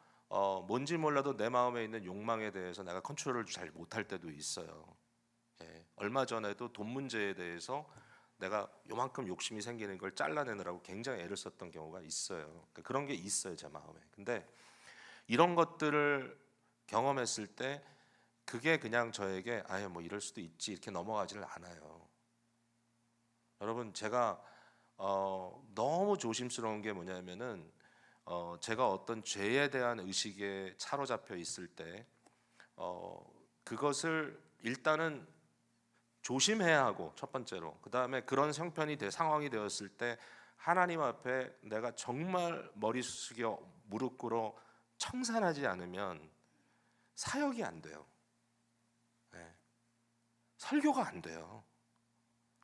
뭔지 몰라도 내 마음에 있는 욕망에 대해서 내가 컨트롤을 잘 못할 때도 있어요. 예, 얼마 전에도 돈 문제에 대해서 내가 요만큼 욕심이 생기는 걸 잘라내느라고 굉장히 애를 썼던 경우가 있어요. 그러니까 그런 게 있어요, 제 마음에. 근데 이런 것들을 경험했을 때 그게 그냥 저에게 아유 뭐 이럴 수도 있지 이렇게 넘어가지를 않아요. 여러분, 제가 너무 조심스러운 게 뭐냐면은 제가 어떤 죄에 대한 의식에 사로잡혀 있을 때 그것을 일단은 조심해야 하고, 첫 번째로 그 다음에 그런 상황이 되었을 때 하나님 앞에 내가 정말 머리 숙여 무릎 꿇어 청산하지 않으면 사역이 안 돼요. 네. 설교가 안 돼요.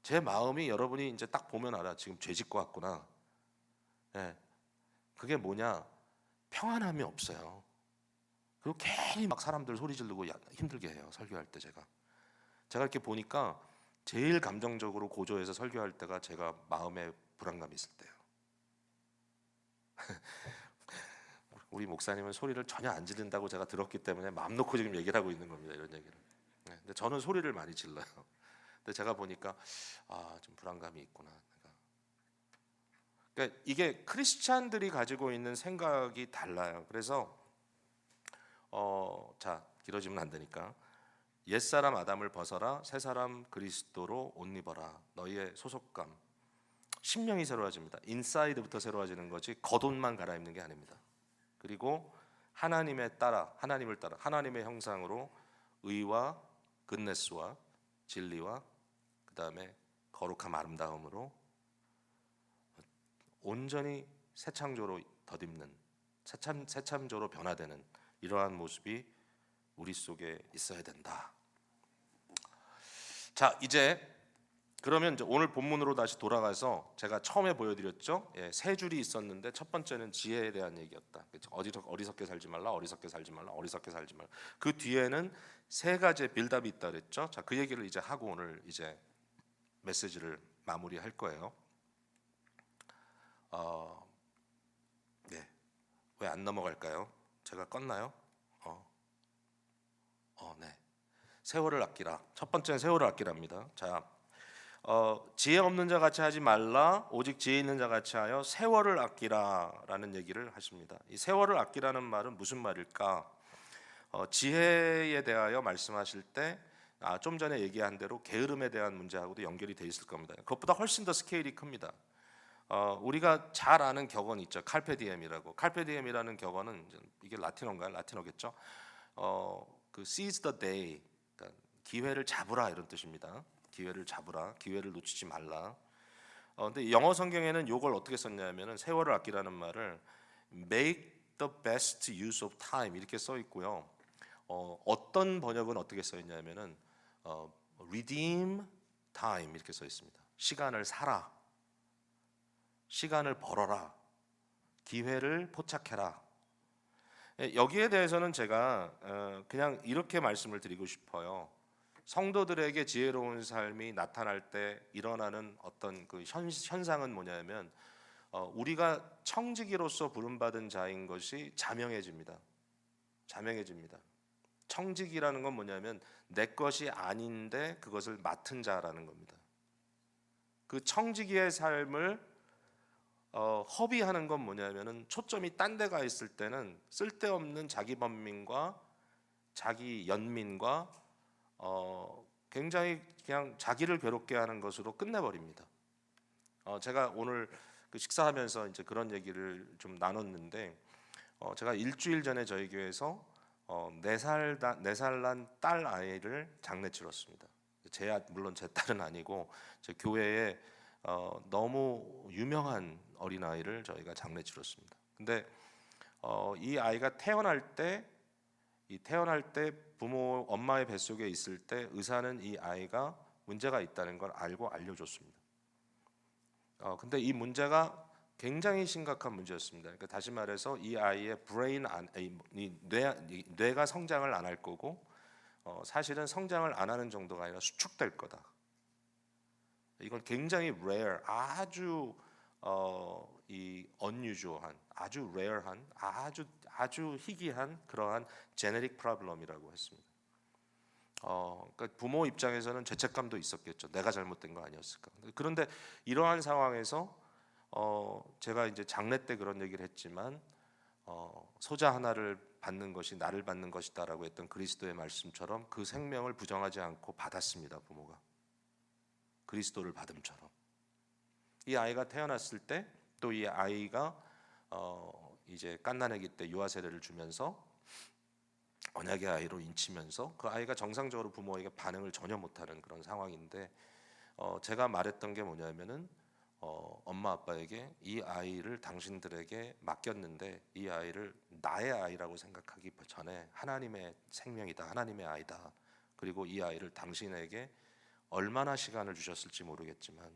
제 마음이 여러분이 이제 딱 보면 알아. 지금 죄 짓고 왔구나. 네. 그게 뭐냐? 평안함이 없어요. 그리고 괜히 막 사람들 소리 지르고 힘들게 해요. 설교할 때 제가 이렇게 보니까 제일 감정적으로 고조해서 설교할 때가 제가 마음에 불안감이 있을 때예요. 우리 목사님은 소리를 전혀 안 지른다고 제가 들었기 때문에 마음 놓고 지금 얘기를 하고 있는 겁니다. 이런 얘기를. 네, 근데 저는 소리를 많이 질러요. 근데 제가 보니까 좀 불안감이 있구나. 그러니까 이게 크리스찬들이 가지고 있는 생각이 달라요. 그래서 자, 길어지면 안 되니까 옛사람 아담을 벗어라 새사람 그리스도로 옷 입어라. 너희의 소속감 심령이 새로워집니다. 인사이드부터 새로워지는 거지 겉옷만 갈아입는 게 아닙니다. 그리고 하나님을 따라 하나님의 형상으로 의와 굿네스와 진리와 그 다음에 거룩함 아름다움으로 온전히 새 창조로 덧입는 새 창조로 변화되는 이러한 모습이 우리 속에 있어야 된다. 자, 그러면 이제 오늘 본문으로 다시 돌아가서 제가 처음에 보여드렸죠. 예, 세 줄이 있었는데 첫 번째는 지혜에 대한 얘기였다. 어리석게 살지 말라, 어리석게 살지 말라, 어리석게 살지 말라. 그 뒤에는 세 가지의 빌답이 있다 그랬죠. 자, 그 얘기를 이제 하고 오늘 이제 메시지를 마무리할 거예요. 네, 왜 안 넘어갈까요? 제가 껐나요? 네. 세월을 아끼라. 첫 번째는 세월을 아끼랍니다. 자, 지혜 없는 자 같이 하지 말라 오직 지혜 있는 자 같이 하여 세월을 아끼라라는 얘기를 하십니다. 이 세월을 아끼라는 말은 무슨 말일까? 지혜에 대하여 말씀하실 때 좀 전에 얘기한 대로 게으름에 대한 문제하고도 연결이 돼 있을 겁니다. 그것보다 훨씬 더 스케일이 큽니다. 우리가 잘 아는 격언 있죠. 칼페디엠이라고. 칼페디엠이라는 격언은 이게 라틴어인가요? 라틴어겠죠. 그 seize the day, 그러니까 기회를 잡으라 이런 뜻입니다. 기회를 잡으라, 기회를 놓치지 말라. 근데 영어 성경에는 이걸 어떻게 썼냐면은 세월을 아끼라는 말을 make the best use of time 이렇게 써 있고요. 어떤 번역은 어떻게 써 있냐면은 redeem time 이렇게 써 있습니다. 시간을 사라, 시간을 벌어라, 기회를 포착해라. 여기에 대해서는 제가 그냥 이렇게 말씀을 드리고 싶어요. 성도들에게 지혜로운 삶이 나타날 때 일어나는 어떤 그 현상은 뭐냐면 우리가 청지기로서 부름받은 자인 것이 자명해집니다. 자명해집니다. 청지기라는 건 뭐냐면 내 것이 아닌데 그것을 맡은 자라는 겁니다. 그 청지기의 삶을 허비하는 건 뭐냐면은 초점이 딴 데가 있을 때는 쓸데없는 자기 번민과 자기 연민과 굉장히 그냥 자기를 괴롭게 하는 것으로 끝내버립니다. 제가 오늘 그 식사하면서 이제 그런 얘기를 좀 나눴는데 제가 일주일 전에 저희 교회에서 4살 난 딸 아이를 장례 치렀습니다. 물론 제 딸은 아니고 제 교회에 너무 유명한 어린 아이를 저희가 장례 치렀습니다. 근데 이 아이가 태어날 때 부모 엄마의 뱃속에 있을 때 의사는 이 아이가 문제가 있다는 걸 알고 알려줬습니다. 근데 이 문제가 굉장히 심각한 문제였습니다. 그러니까 다시 말해서 이 아이의 뇌가 성장을 안 할 거고 사실은 성장을 안 하는 정도가 아니라 수축될 거다. 이건 굉장히 rare, 아주 이 unusual한, 아주 rare한, 아주 희귀한 그러한 genetic problem이라고 했습니다. 그러니까 부모 입장에서는 죄책감도 있었겠죠. 내가 잘못된 거 아니었을까. 그런데 이러한 상황에서 제가 이제 장례 때 그런 얘기를 했지만 소자 하나를 받는 것이 나를 받는 것이다라고 했던 그리스도의 말씀처럼 그 생명을 부정하지 않고 받았습니다. 부모가 그리스도를 받음처럼 이 아이가 태어났을 때 또 이 아이가 이제 갓난아기 때 유아 세례를 주면서 언약의 아이로 인치면서 그 아이가 정상적으로 부모에게 반응을 전혀 못하는 그런 상황인데 제가 말했던 게 뭐냐면은 엄마 아빠에게 이 아이를 당신들에게 맡겼는데 이 아이를 나의 아이라고 생각하기 전에 하나님의 생명이다, 하나님의 아이다. 그리고 이 아이를 당신에게 얼마나 시간을 주셨을지 모르겠지만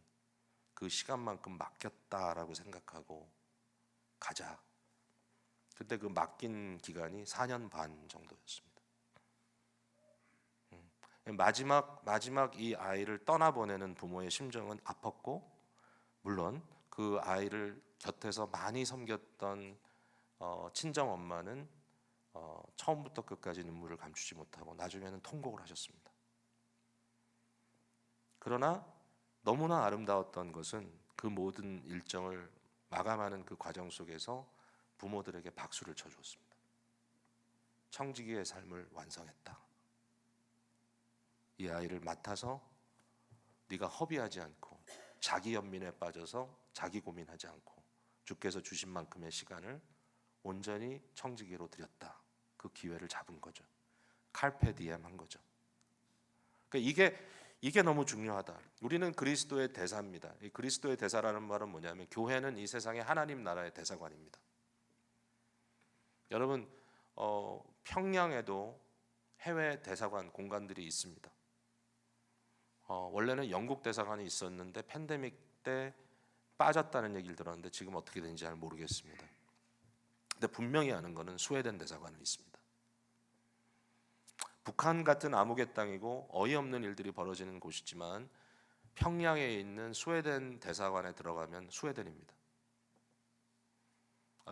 그 시간만큼 맡겼다라고 생각하고 가자. 그때 그 맡긴 기간이 4년 반 정도였습니다. 마지막 이 아이를 떠나보내는 부모의 심정은 아팠고, 물론 그 아이를 곁에서 많이 섬겼던 친정 엄마는 처음부터 끝까지 눈물을 감추지 못하고 나중에는 통곡을 하셨습니다. 그러나 너무나 아름다웠던 것은 그 모든 일정을 마감하는 그 과정 속에서 부모들에게 박수를 쳐주었습니다. 청지기의 삶을 완성했다. 이 아이를 맡아서 네가 허비하지 않고 자기 연민에 빠져서 자기 고민하지 않고 주께서 주신 만큼의 시간을 온전히 청지기로 드렸다. 그 기회를 잡은 거죠. 칼페 디엠 한 거죠. 그러니까 이게 너무 중요하다. 우리는 그리스도의 대사입니다. 이 그리스도의 대사라는 말은 뭐냐면 교회는 이 세상의 하나님 나라의 대사관입니다. 여러분 평양에도 해외 대사관 공간들이 있습니다. 원래는 영국 대사관이 있었는데 팬데믹 때 빠졌다는 얘기를 들었는데 지금 어떻게 되는지 잘 모르겠습니다. 근데 분명히 아는 거는 스웨덴 대사관은 있습니다. 북한 같은 암흑의 땅이고 어이없는 일들이 벌어지는 곳이지만 평양에 있는 스웨덴 대사관에 들어가면 스웨덴입니다.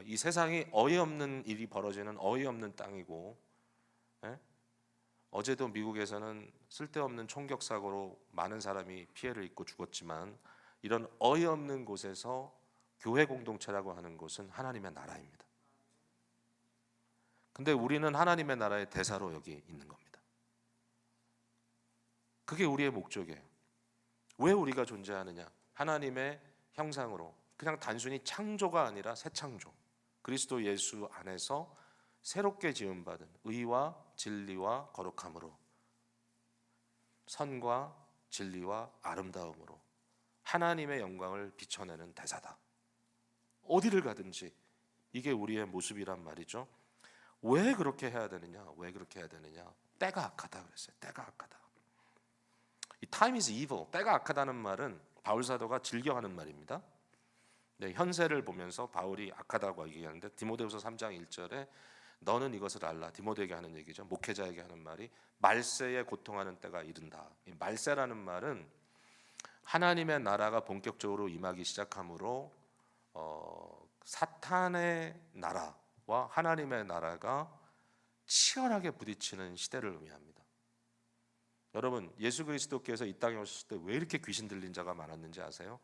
이 세상이 어이없는 일이 벌어지는 어이없는 땅이고, 어제도 미국에서는 쓸데없는 총격 사고로 많은 사람이 피해를 입고 죽었지만 이런 어이없는 곳에서 교회 공동체라고 하는 곳은 하나님의 나라입니다. 근데 우리는 하나님의 나라의 대사로 여기 있는 겁니다. 그게 우리의 목적이에요. 왜 우리가 존재하느냐? 하나님의 형상으로, 그냥 단순히 창조가 아니라 새 창조, 그리스도 예수 안에서 새롭게 지음받은 의와 진리와 거룩함으로, 선과 진리와 아름다움으로 하나님의 영광을 비춰내는 대사다. 어디를 가든지 이게 우리의 모습이란 말이죠. 왜 그렇게 해야 되느냐? 왜 그렇게 해야 되느냐? 때가 악하다 그랬어요. 때가 악하다. 이 time is evil, 때가 악하다는 말은 바울 사도가 즐겨하는 말입니다. 네, 현세를 보면서 바울이 악하다고 얘기하는데 디모데후서 3장 1절에 너는 이것을 알라, 디모데에게 하는 얘기죠. 목회자에게 하는 말이 말세에 고통하는 때가 이른다. 이 말세라는 말은 하나님의 나라가 본격적으로 임하기 시작함으로 사탄의 나라와 하나님의 나라가 치열하게 부딪히는 시대를 의미합니다. 여러분, 예수 그리스도께서 이 땅에 오셨을 때 왜 이렇게 귀신 들린 자가 많았는지 아세요?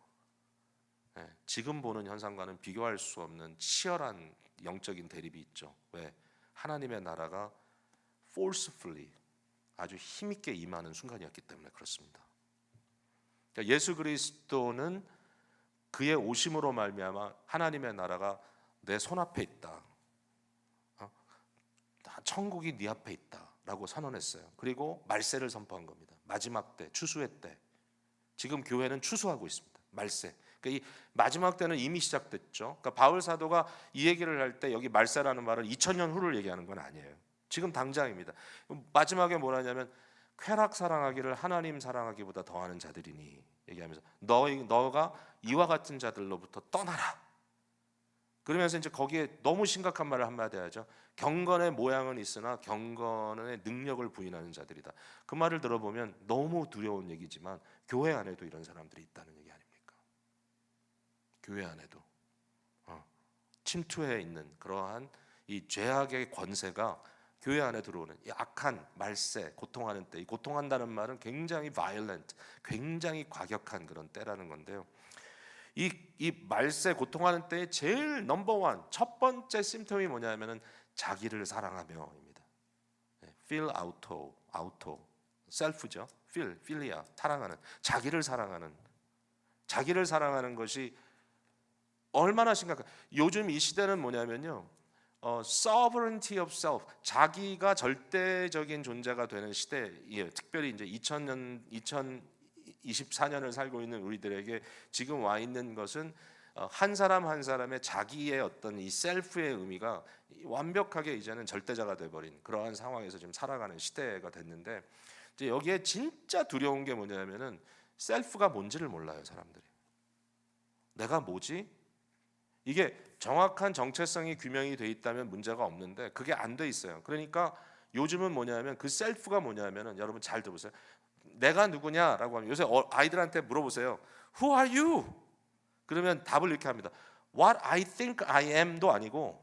네, 지금 보는 현상과는 비교할 수 없는 치열한 영적인 대립이 있죠. 왜? 하나님의 나라가 forcefully, 아주 힘있게 임하는 순간이었기 때문에 그렇습니다. 그러니까 예수 그리스도는 그의 오심으로 말미암아 하나님의 나라가 내 손앞에 있다. 천국이 네 앞에 있다라고 선언했어요. 그리고 말세를 선포한 겁니다. 마지막 때, 추수의 때. 지금 교회는 추수하고 있습니다. 말세. 그러니까 이 마지막 때는 이미 시작됐죠. 그러니까 바울 사도가 이 얘기를 할 때 여기 말세라는 말은 2000년 후를 얘기하는 건 아니에요. 지금 당장입니다. 마지막에 뭐라냐면 쾌락 사랑하기를 하나님 사랑하기보다 더하는 자들이니 얘기하면서 너가 이와 같은 자들로부터 떠나라. 그러면서 이제 거기에 너무 심각한 말을 한마디 하죠. 경건의 모양은 있으나 경건의 능력을 부인하는 자들이다. 그 말을 들어보면 너무 두려운 얘기지만 교회 안에도 이런 사람들이 있다는 얘기 아닙니까? 교회 안에도 침투해 있는 그러한 이 죄악의 권세가 교회 안에 들어오는 이 악한 말세, 고통하는 때, 이 고통한다는 말은 굉장히 violent, 굉장히 과격한 그런 때라는 건데요. 이 말세 고통하는 때의 제일 넘버원 첫 번째 심텀이 뭐냐면은 자기를 사랑하며입니다. feel auto self죠. philia 사랑하는 자기를 사랑하는 것이 얼마나 심각한. 요즘 이 시대는 뭐냐면요. sovereignty of self 자기가 절대적인 존재가 되는 시대예요. 특별히 이제 2024년을 살고 있는 우리들에게 지금 와 있는 것은 한 사람 한 사람의 자기의 어떤 이 셀프의 의미가 완벽하게 이제는 절대자가 돼버린 그러한 상황에서 지금 살아가는 시대가 됐는데 이제 여기에 진짜 두려운 게 뭐냐면은 셀프가 뭔지를 몰라요 사람들이. 내가 뭐지? 이게 정확한 정체성이 규명이 돼 있다면 문제가 없는데 그게 안 돼 있어요. 그러니까 요즘은 뭐냐면 그 셀프가 뭐냐면은 여러분 잘 들어보세요. 내가 누구냐라고 하면 요새 아이들한테 물어보세요. Who are you? 그러면 답을 이렇게 합니다. What I think I am도 아니고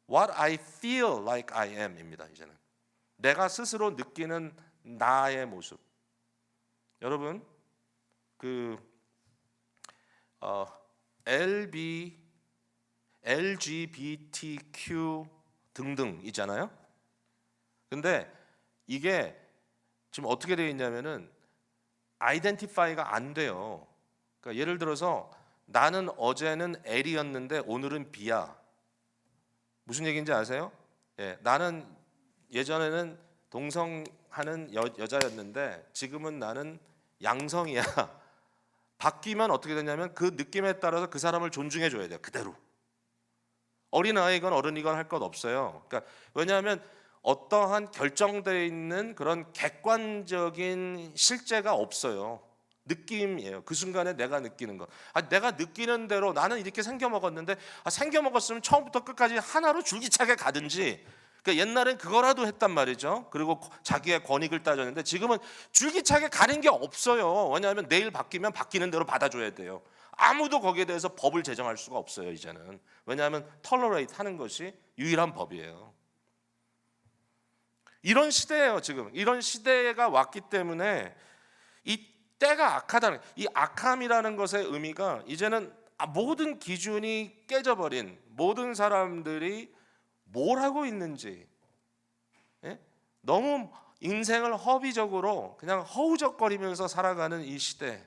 What I feel like I am입니다. 이제는 내가 스스로 느끼는 나의 모습. 여러분 LGBTQ 등등 있잖아요. 근데 이게 지금 어떻게 되어 있냐면은 아이덴티파이가 안 돼요. 그러니까 예를 들어서 나는 어제는 L이었는데 오늘은 B야. 무슨 얘기인지 아세요? 예, 나는 예전에는 동성하는 여자였는데 지금은 나는 양성이야. 바뀌면 어떻게 되냐면 그 느낌에 따라서 그 사람을 존중해 줘야 돼요. 그대로. 어린아이건 어른이건 할 것 없어요. 그러니까 왜냐하면 어떠한 결정되어 있는 그런 객관적인 실제가 없어요. 느낌이에요. 그 순간에 내가 느끼는 것. 내가 느끼는 대로 나는 이렇게 생겨 먹었는데 생겨 먹었으면 처음부터 끝까지 하나로 줄기차게 가든지. 그러니까 옛날엔 그거라도 했단 말이죠. 그리고 자기의 권익을 따졌는데 지금은 줄기차게 가는 게 없어요. 왜냐하면 내일 바뀌면 바뀌는 대로 받아줘야 돼요. 아무도 거기에 대해서 법을 제정할 수가 없어요. 이제는. 왜냐하면 tolerate 하는 것이 유일한 법이에요. 이런 시대예요. 지금 이런 시대가 왔기 때문에 이 때가 악하다는, 이 악함이라는 것의 의미가 이제는 모든 기준이 깨져버린, 모든 사람들이 뭘 하고 있는지, 너무 인생을 허비적으로 그냥 허우적거리면서 살아가는 이 시대,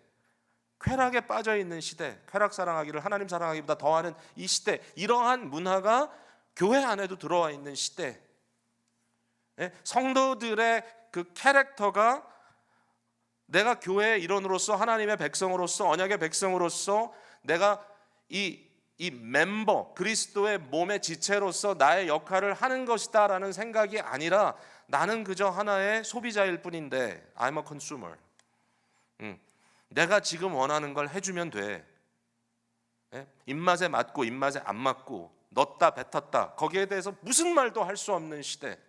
쾌락에 빠져 있는 시대, 쾌락 사랑하기를 하나님 사랑하기보다 더하는 이 시대, 이러한 문화가 교회 안에도 들어와 있는 시대. 성도들의 그 캐릭터가 내가 교회의 일원으로서 하나님의 백성으로서 언약의 백성으로서 내가 이 멤버 그리스도의 몸의 지체로서 나의 역할을 하는 것이다라는 생각이 아니라 나는 그저 하나의 소비자일 뿐인데 I'm a consumer. 내가 지금 원하는 걸 해주면 돼. 입맛에 맞고 입맛에 안 맞고 넣었다 뱉었다 거기에 대해서 무슨 말도 할 수 없는 시대.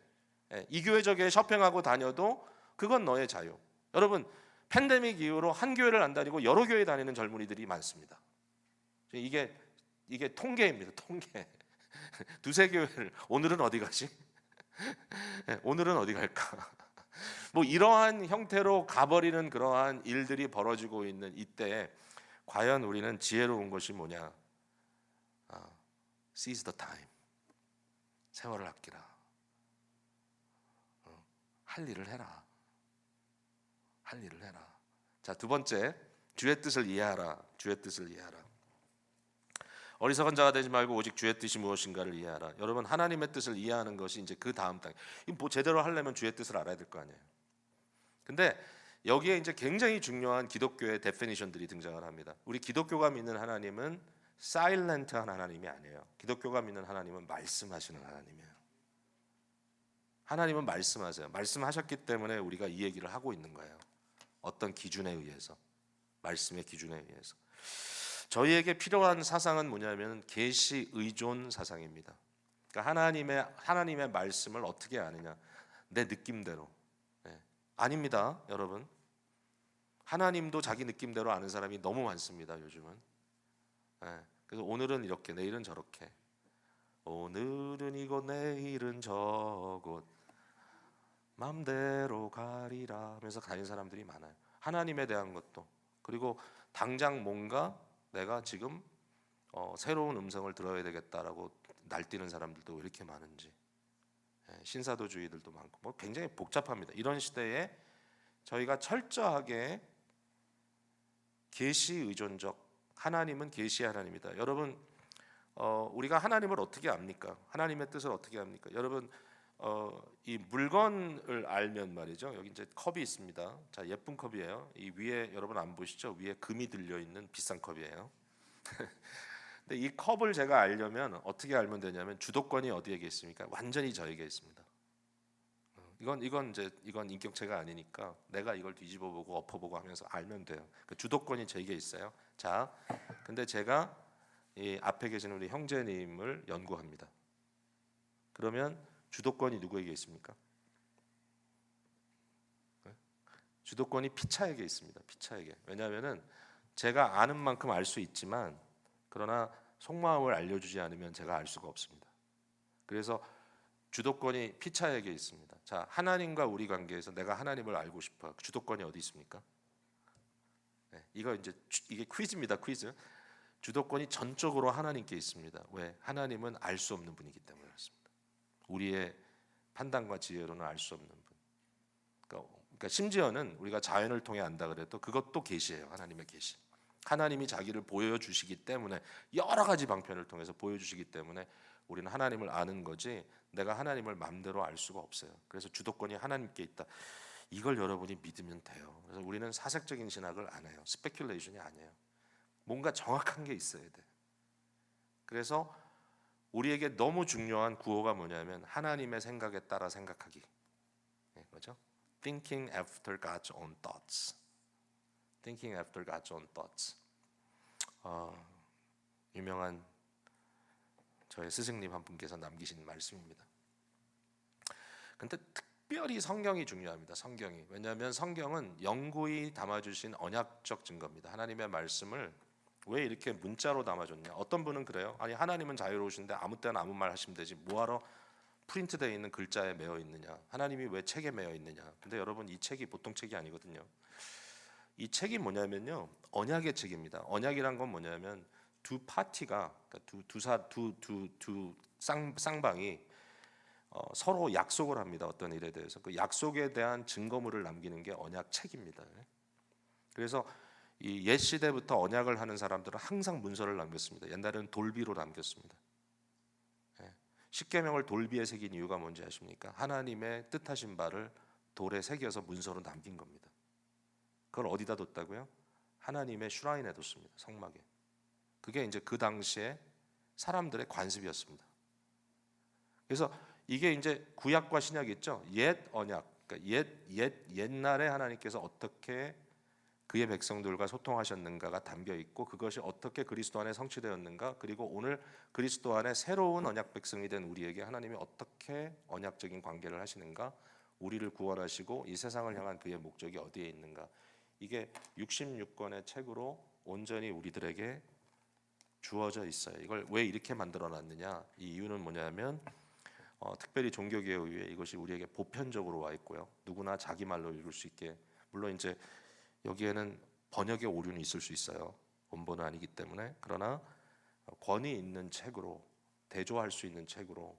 이 교회저교회 쇼핑하고 다녀도 그건 너의 자유. 여러분 팬데믹 이후로 한 교회를 안 다니고 여러 교회 다니는 젊은이들이 많습니다. 이게 통계입니다. 통계. 두세 교회를 오늘은 어디 가지? 오늘은 어디 갈까? 뭐 이러한 형태로 가버리는 그러한 일들이 벌어지고 있는 이때 과연 우리는 지혜로운 것이 뭐냐? Seize the time. 세월을 아끼라. 할 일을 해라. 할 일을 해라. 자, 두 번째 주의 뜻을 이해하라. 주의 뜻을 이해하라. 어리석은 자가 되지 말고 오직 주의 뜻이 무엇인가를 이해하라. 여러분, 하나님의 뜻을 이해하는 것이 이제 그 다음 단계. 이거 뭐 제대로 하려면 주의 뜻을 알아야 될 거 아니에요. 근데 여기에 이제 굉장히 중요한 기독교의 데피니션들이 등장을 합니다. 우리 기독교가 믿는 하나님은 사일런트한 하나님이 아니에요. 기독교가 믿는 하나님은 말씀하시는 하나님이에요. 하나님은 말씀하세요. 말씀하셨기 때문에 우리가 이 얘기를 하고 있는 거예요. 어떤 기준에 의해서, 말씀의 기준에 의해서. 저희에게 필요한 사상은 뭐냐면 계시 의존 사상입니다. 그러니까 하나님의 말씀을 어떻게 아느냐? 내 느낌대로. 네. 아닙니다, 여러분. 하나님도 자기 느낌대로 아는 사람이 너무 많습니다, 요즘은. 네. 그래서 오늘은 이렇게, 내일은 저렇게. 오늘은 이곳, 내일은 저곳. 맘대로 가리라 하면서 가는 사람들이 많아요. 하나님에 대한 것도. 그리고 당장 뭔가 내가 지금 새로운 음성을 들어야 되겠다라고 날뛰는 사람들도 왜 이렇게 많은지. 신사도주의들도 많고 뭐 굉장히 복잡합니다. 이런 시대에 저희가 철저하게 계시 의존적, 하나님은 계시의 하나님이다. 여러분, 우리가 하나님을 어떻게 압니까? 하나님의 뜻을 어떻게 압니까? 여러분, 이 물건을 알면 말이죠. 여기 이제 컵이 있습니다. 자, 예쁜 컵이에요. 이 위에 여러분 안 보시죠? 위에 금이 들려 있는 비싼 컵이에요. 근데 이 컵을 제가 알려면 어떻게 알면 되냐면 주도권이 어디에게 있습니까? 완전히 저에게 있습니다. 이건 인격체가 아니니까 내가 이걸 뒤집어보고 엎어보고 하면서 알면 돼요. 그 주도권이 저에게 있어요. 자, 근데 제가 이 앞에 계시는 우리 형제님을 연구합니다. 그러면 주도권이 누구에게 있습니까? 주도권이 피차에게 있습니다. 피차에게. 왜냐하면은 제가 아는 만큼 알 수 있지만 그러나 속마음을 알려주지 않으면 제가 알 수가 없습니다. 그래서 주도권이 피차에게 있습니다. 자, 하나님과 우리 관계에서 내가 하나님을 알고 싶어요. 주도권이 어디 있습니까? 네, 이게 퀴즈입니다. 퀴즈. 주도권이 전적으로 하나님께 있습니다. 왜? 하나님은 알 수 없는 분이기 때문에 그렇습니다. 우리의 판단과 지혜로는 알 수 없는 분. 그러니까 심지어는 우리가 자연을 통해 안다 그래도 그것도 계시예요. 하나님의 계시. 하나님이 자기를 보여주시기 때문에 여러 가지 방편을 통해서 보여주시기 때문에 우리는 하나님을 아는 거지 내가 하나님을 마음대로 알 수가 없어요. 그래서 주도권이 하나님께 있다. 이걸 여러분이 믿으면 돼요. 그래서 우리는 사색적인 신학을 안 해요. 스페큘레이션이 아니에요. 뭔가 정확한 게 있어야 돼. 그래서 우리에게 너무 중요한 구호가 뭐냐면 하나님의 생각에 따라 생각하기. 네, 그렇죠? Thinking after God's own thoughts. Thinking after God's own thoughts. 유명한 저의 스승님 한 분께서 남기신 말씀입니다. 근데 특별히 성경이 중요합니다. 성경이. 왜냐하면 성경은 영구히 담아주신 언약적 증거입니다. 하나님의 말씀을 왜 이렇게 문자로 담아줬냐? 어떤 분은 그래요. 아니 하나님은 자유로우신데 아무 때나 아무 말 하시면 되지. 뭐하러 프린트되어 있는 글자에 매여 있느냐? 하나님이 왜 책에 매여 있느냐? 근데 여러분 이 책이 보통 책이 아니거든요. 이 책이 뭐냐면요, 언약의 책입니다. 언약이란 건 뭐냐면 두 파티가, 그러니까 두 쌍방이 서로 약속을 합니다. 어떤 일에 대해서 그 약속에 대한 증거물을 남기는 게 언약 책입니다. 그래서 이 옛 시대부터 언약을 하는 사람들은 항상 문서를 남겼습니다. 옛날에는 돌비로 남겼습니다. 십계명을 돌비에 새긴 이유가 뭔지 아십니까? 하나님의 뜻하신 바를 돌에 새겨서 문서로 남긴 겁니다. 그걸 어디다 뒀다고요? 하나님의 슈라인에 뒀습니다. 성막에. 그게 이제 그 당시에 사람들의 관습이었습니다. 그래서 이게 이제 구약과 신약이 있죠. 옛 언약, 그러니까 옛날에 하나님께서 어떻게 그의 백성들과 소통하셨는가가 담겨 있고 그것이 어떻게 그리스도 안에 성취되었는가, 그리고 오늘 그리스도 안에 새로운 언약 백성이 된 우리에게 하나님이 어떻게 언약적인 관계를 하시는가, 우리를 구원하시고 이 세상을 향한 그의 목적이 어디에 있는가, 이게 66권의 책으로 온전히 우리들에게 주어져 있어요. 이걸 왜 이렇게 만들어 놨느냐? 이 이유는 뭐냐면 특별히 종교개혁에 의해 이것이 우리에게 보편적으로 와 있고요. 누구나 자기 말로 읽을 수 있게. 물론 이제 여기에는 번역의 오류는 있을 수 있어요. 원본은 아니기 때문에. 그러나 권위 있는 책으로, 대조할 수 있는 책으로,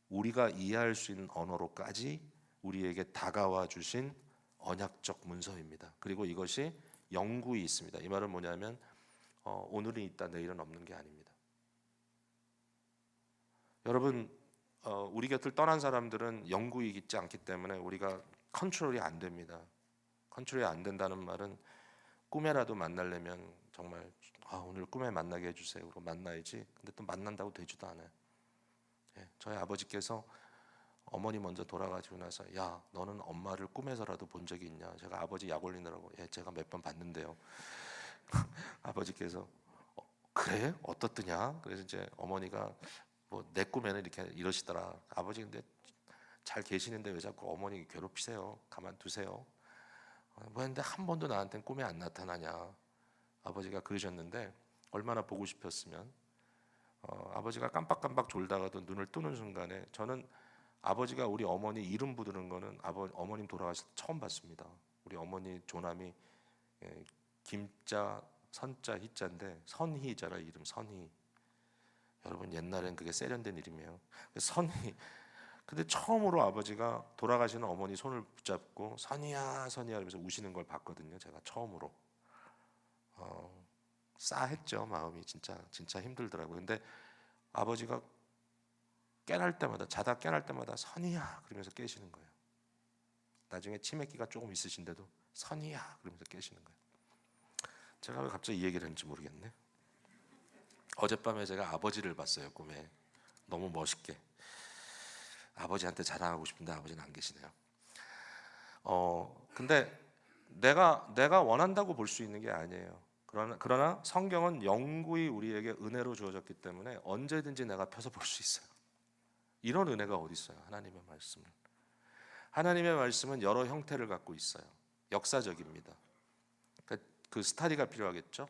우리가 이해할 수 있는 언어로까지 우리에게 다가와 주신 언약적 문서입니다. 그리고 이것이 영구히 있습니다. 이 말은 뭐냐면 오늘은 있다 내일은 없는 게 아닙니다. 여러분 우리 곁을 떠난 사람들은 영구히 있지 않기 때문에 우리가 컨트롤이 안 됩니다. 컨트롤이 안 된다는 말은 꿈에라도 만나려면 정말 오늘 꿈에 만나게 해주세요. 그럼 만나야지. 근데 또 만난다고 되지도 않아요. 저희 아버지께서 어머니 먼저 돌아가시고 나서 야 너는 엄마를 꿈에서라도 본 적이 있냐? 제가 아버지 약 올리느라고 제가 몇 번 봤는데요. 아버지께서 그래? 어떻더냐? 그래서 이제 어머니가 뭐 내 꿈에는 이렇게 이러시더라. 아버지 근데 잘 계시는데 왜 자꾸 어머니 괴롭히세요? 가만두세요. 뭐 했는데 한 번도 나한테는 꿈에 안 나타나냐? 아버지가 그러셨는데 얼마나 보고 싶었으면 아버지가 깜빡깜빡 졸다가도 눈을 뜨는 순간에 저는 아버지가 우리 어머니 이름 부르는 거는 어머님 돌아가실 때 처음 봤습니다. 우리 어머니 조남이 김자 선자 희자인데 선희잖아. 이름 선희. 여러분 옛날엔 그게 세련된 이름이에요. 선희. 근데 처음으로 아버지가 돌아가시는 어머니 손을 붙잡고 선희야 선희야 이러면서 우시는 걸 봤거든요. 제가 처음으로. 싸했죠. 마음이 진짜 힘들더라고요. 근데 아버지가 깨날 때마다 자다 깨날 때마다 선희야 그러면서 깨시는 거예요. 나중에 치매기가 조금 있으신데도 선희야 그러면서 깨시는 거예요. 제가 왜 갑자기 이 얘기를 했는지 모르겠네. 어젯밤에 제가 아버지를 봤어요. 꿈에. 너무 멋있게. 아버지한테 자랑하고 싶은데 아버지는 안 계시네요. 근데 내가 원한다고 볼 수 있는 게 아니에요. 그러나 성경은 영구히 우리에게 은혜로 주어졌기 때문에 언제든지 내가 펴서 볼 수 있어요. 이런 은혜가 어디 있어요? 하나님의 말씀은. 하나님의 말씀은 여러 형태를 갖고 있어요. 역사적입니다. 그 스타디가 필요하겠죠.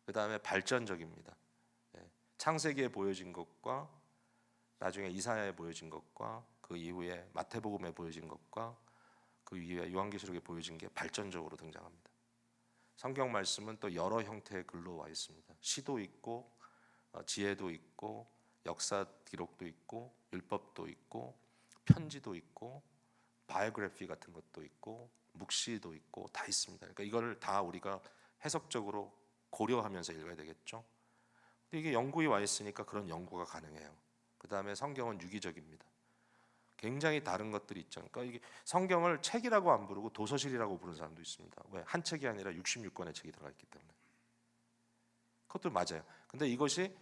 그 다음에 발전적입니다. 창세기에 보여진 것과 나중에 이사야에 보여진 것과 그 이후에 마태복음에 보여진 것과 그 이후에 요한계시록에 보여진 게 발전적으로 등장합니다. 성경 말씀은 또 여러 형태의 글로 와 있습니다. 시도 있고 지혜도 있고 역사 기록도 있고 율법도 있고 편지도 있고 바이오그래피 같은 것도 있고 묵시도 있고 다 있습니다. 그러니까 이거를 다 우리가 해석적으로 고려하면서 읽어야 되겠죠. 근데 이게 영구히 와 있으니까 그런 연구가 가능해요. 그 다음에 성경은 유기적입니다. 굉장히 다른 것들이 있죠. 그러니까 이게 성경을 책이라고 안 부르고 도서실이라고 부르는 사람도 있습니다. 왜? 한 책이 아니라 66권의 책이 들어가 있기 때문에. 그것도 맞아요. 근데 이것이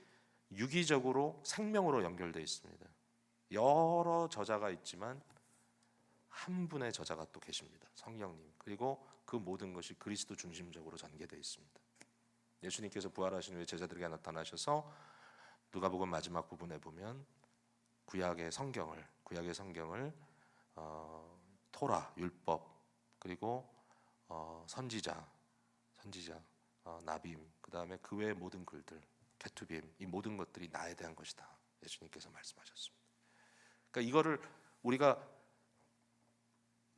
유기적으로 생명으로 연결되어 있습니다. 여러 저자가 있지만 한 분의 저자가 또 계십니다. 성령님. 그리고 그 모든 것이 그리스도 중심적으로 전개되어 있습니다. 예수님께서 부활하신 후에 제자들에게 나타나셔서 누가복음 마지막 부분에 보면 구약의 성경을 토라, 율법 그리고 선지자, 나빔 그 다음에 그 외의 모든 글들, 케투빔 이 모든 것들이 나에 대한 것이다. 예수님께서 말씀하셨습니다. 그러니까 이거를 우리가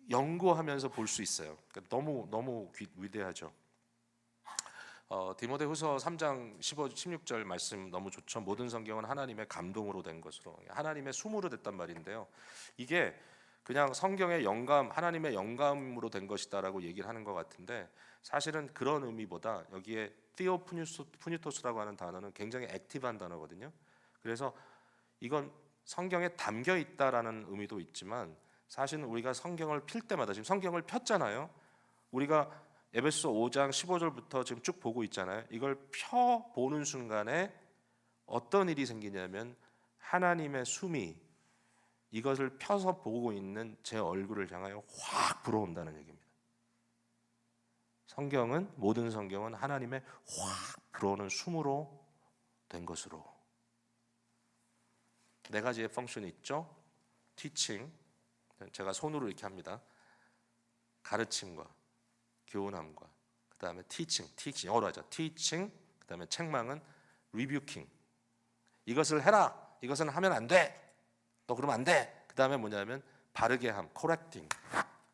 연구하면서 볼 수 있어요. 그러니까 너무 위대하죠. 디모데후서 3장 15, 16절 말씀 너무 좋죠. 모든 성경은 하나님의 감동으로 된 것으로 하나님의 숨으로 됐단 말인데요. 이게 그냥 성경의 영감, 하나님의 영감으로 된 것이다라고 얘기를 하는 것 같은데 사실은 그런 의미보다 여기에 티오푸니토스라고 하는 단어는 굉장히 액티브한 단어거든요. 그래서 이건 성경에 담겨 있다라는 의미도 있지만 사실은 우리가 성경을 필 때마다 지금 성경을 폈잖아요. 우리가 에베소 5장 15절부터 지금 쭉 보고 있잖아요. 이걸 펴 보는 순간에 어떤 일이 생기냐면 하나님의 숨이 이것을 펴서 보고 있는 제 얼굴을 향하여 확 불어온다는 얘기입니다. 모든 성경은 하나님의 확 불어오는 숨으로 된 것으로. 네 가지의 펑션이 있죠. 티칭, 제가 손으로 이렇게 합니다. 가르침과 교훈함과 그 다음에 티칭 영어로 하죠. 티칭, 그 다음에 책망은 리뷰킹. 이것을 해라. 이것은 하면 안 돼. 너 그러면 안 돼. 그 다음에 뭐냐면 바르게 함,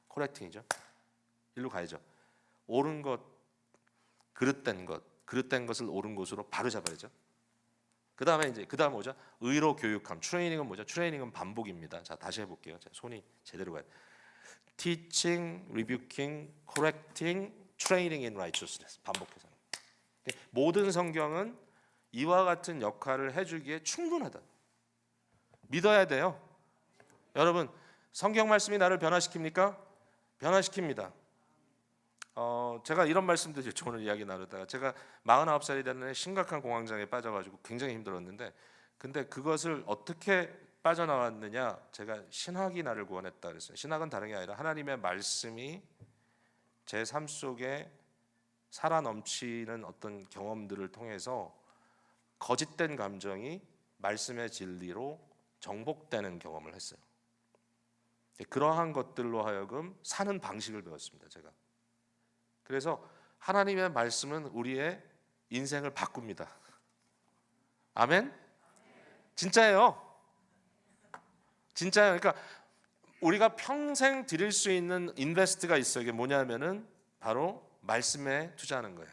코렉팅이죠. 일로 가야죠. 옳은 것, 그릇된 것을 옳은 것으로 바로 잡아야죠. 그 다음 뭐죠? 의로 교육함. 트레이닝은 뭐죠? 트레이닝은 반복입니다. 자, 다시 해볼게요. 자, 손이 제대로 가요. Teaching, rebuking, correcting, training in righteousness. 반복해서. 모든 성경은 이와 같은 역할을 해주기에 충분하다. 믿어야 돼요. 여러분, 성경 말씀이 나를 변화시킵니까? 변화시킵니다. 제가 이런 말씀드렸죠. 오늘 이야기 나누다가 제가 49살이 되는 해 심각한 공황장애에 빠져가지고 굉장히 힘들었는데, 근데 그것을 어떻게 빠져나왔느냐? 제가 신학이 나를 구원했다 그랬어요. 신학은 다른 게 아니라 하나님의 말씀이 제 삶 속에 살아 넘치는 어떤 경험들을 통해서 거짓된 감정이 말씀의 진리로 정복되는 경험을 했어요. 그러한 것들로 하여금 사는 방식을 배웠습니다. 제가. 그래서 하나님의 말씀은 우리의 인생을 바꿉니다. 아멘? 진짜예요. 진짜예요. 그러니까 우리가 평생 드릴 수 있는 인베스트가 있어요. 이게 뭐냐면은 바로 말씀에 투자하는 거예요.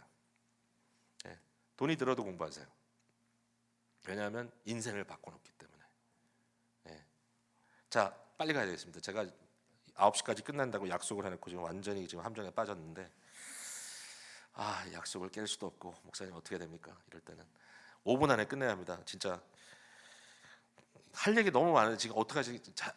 돈이 들어도 공부하세요. 왜냐하면 인생을 바꿔놓기 때문에. 자, 빨리 가야 되겠습니다. 제가 9시까지 끝난다고 약속을 해놓고 지금 완전히 지금 함정에 빠졌는데, 약속을 깰 수도 없고, 목사님 어떻게 됩니까? 이럴 때는 5분 안에 끝내야 합니다. 진짜 할 얘기 너무 많은데 지금 어떡하지? 자,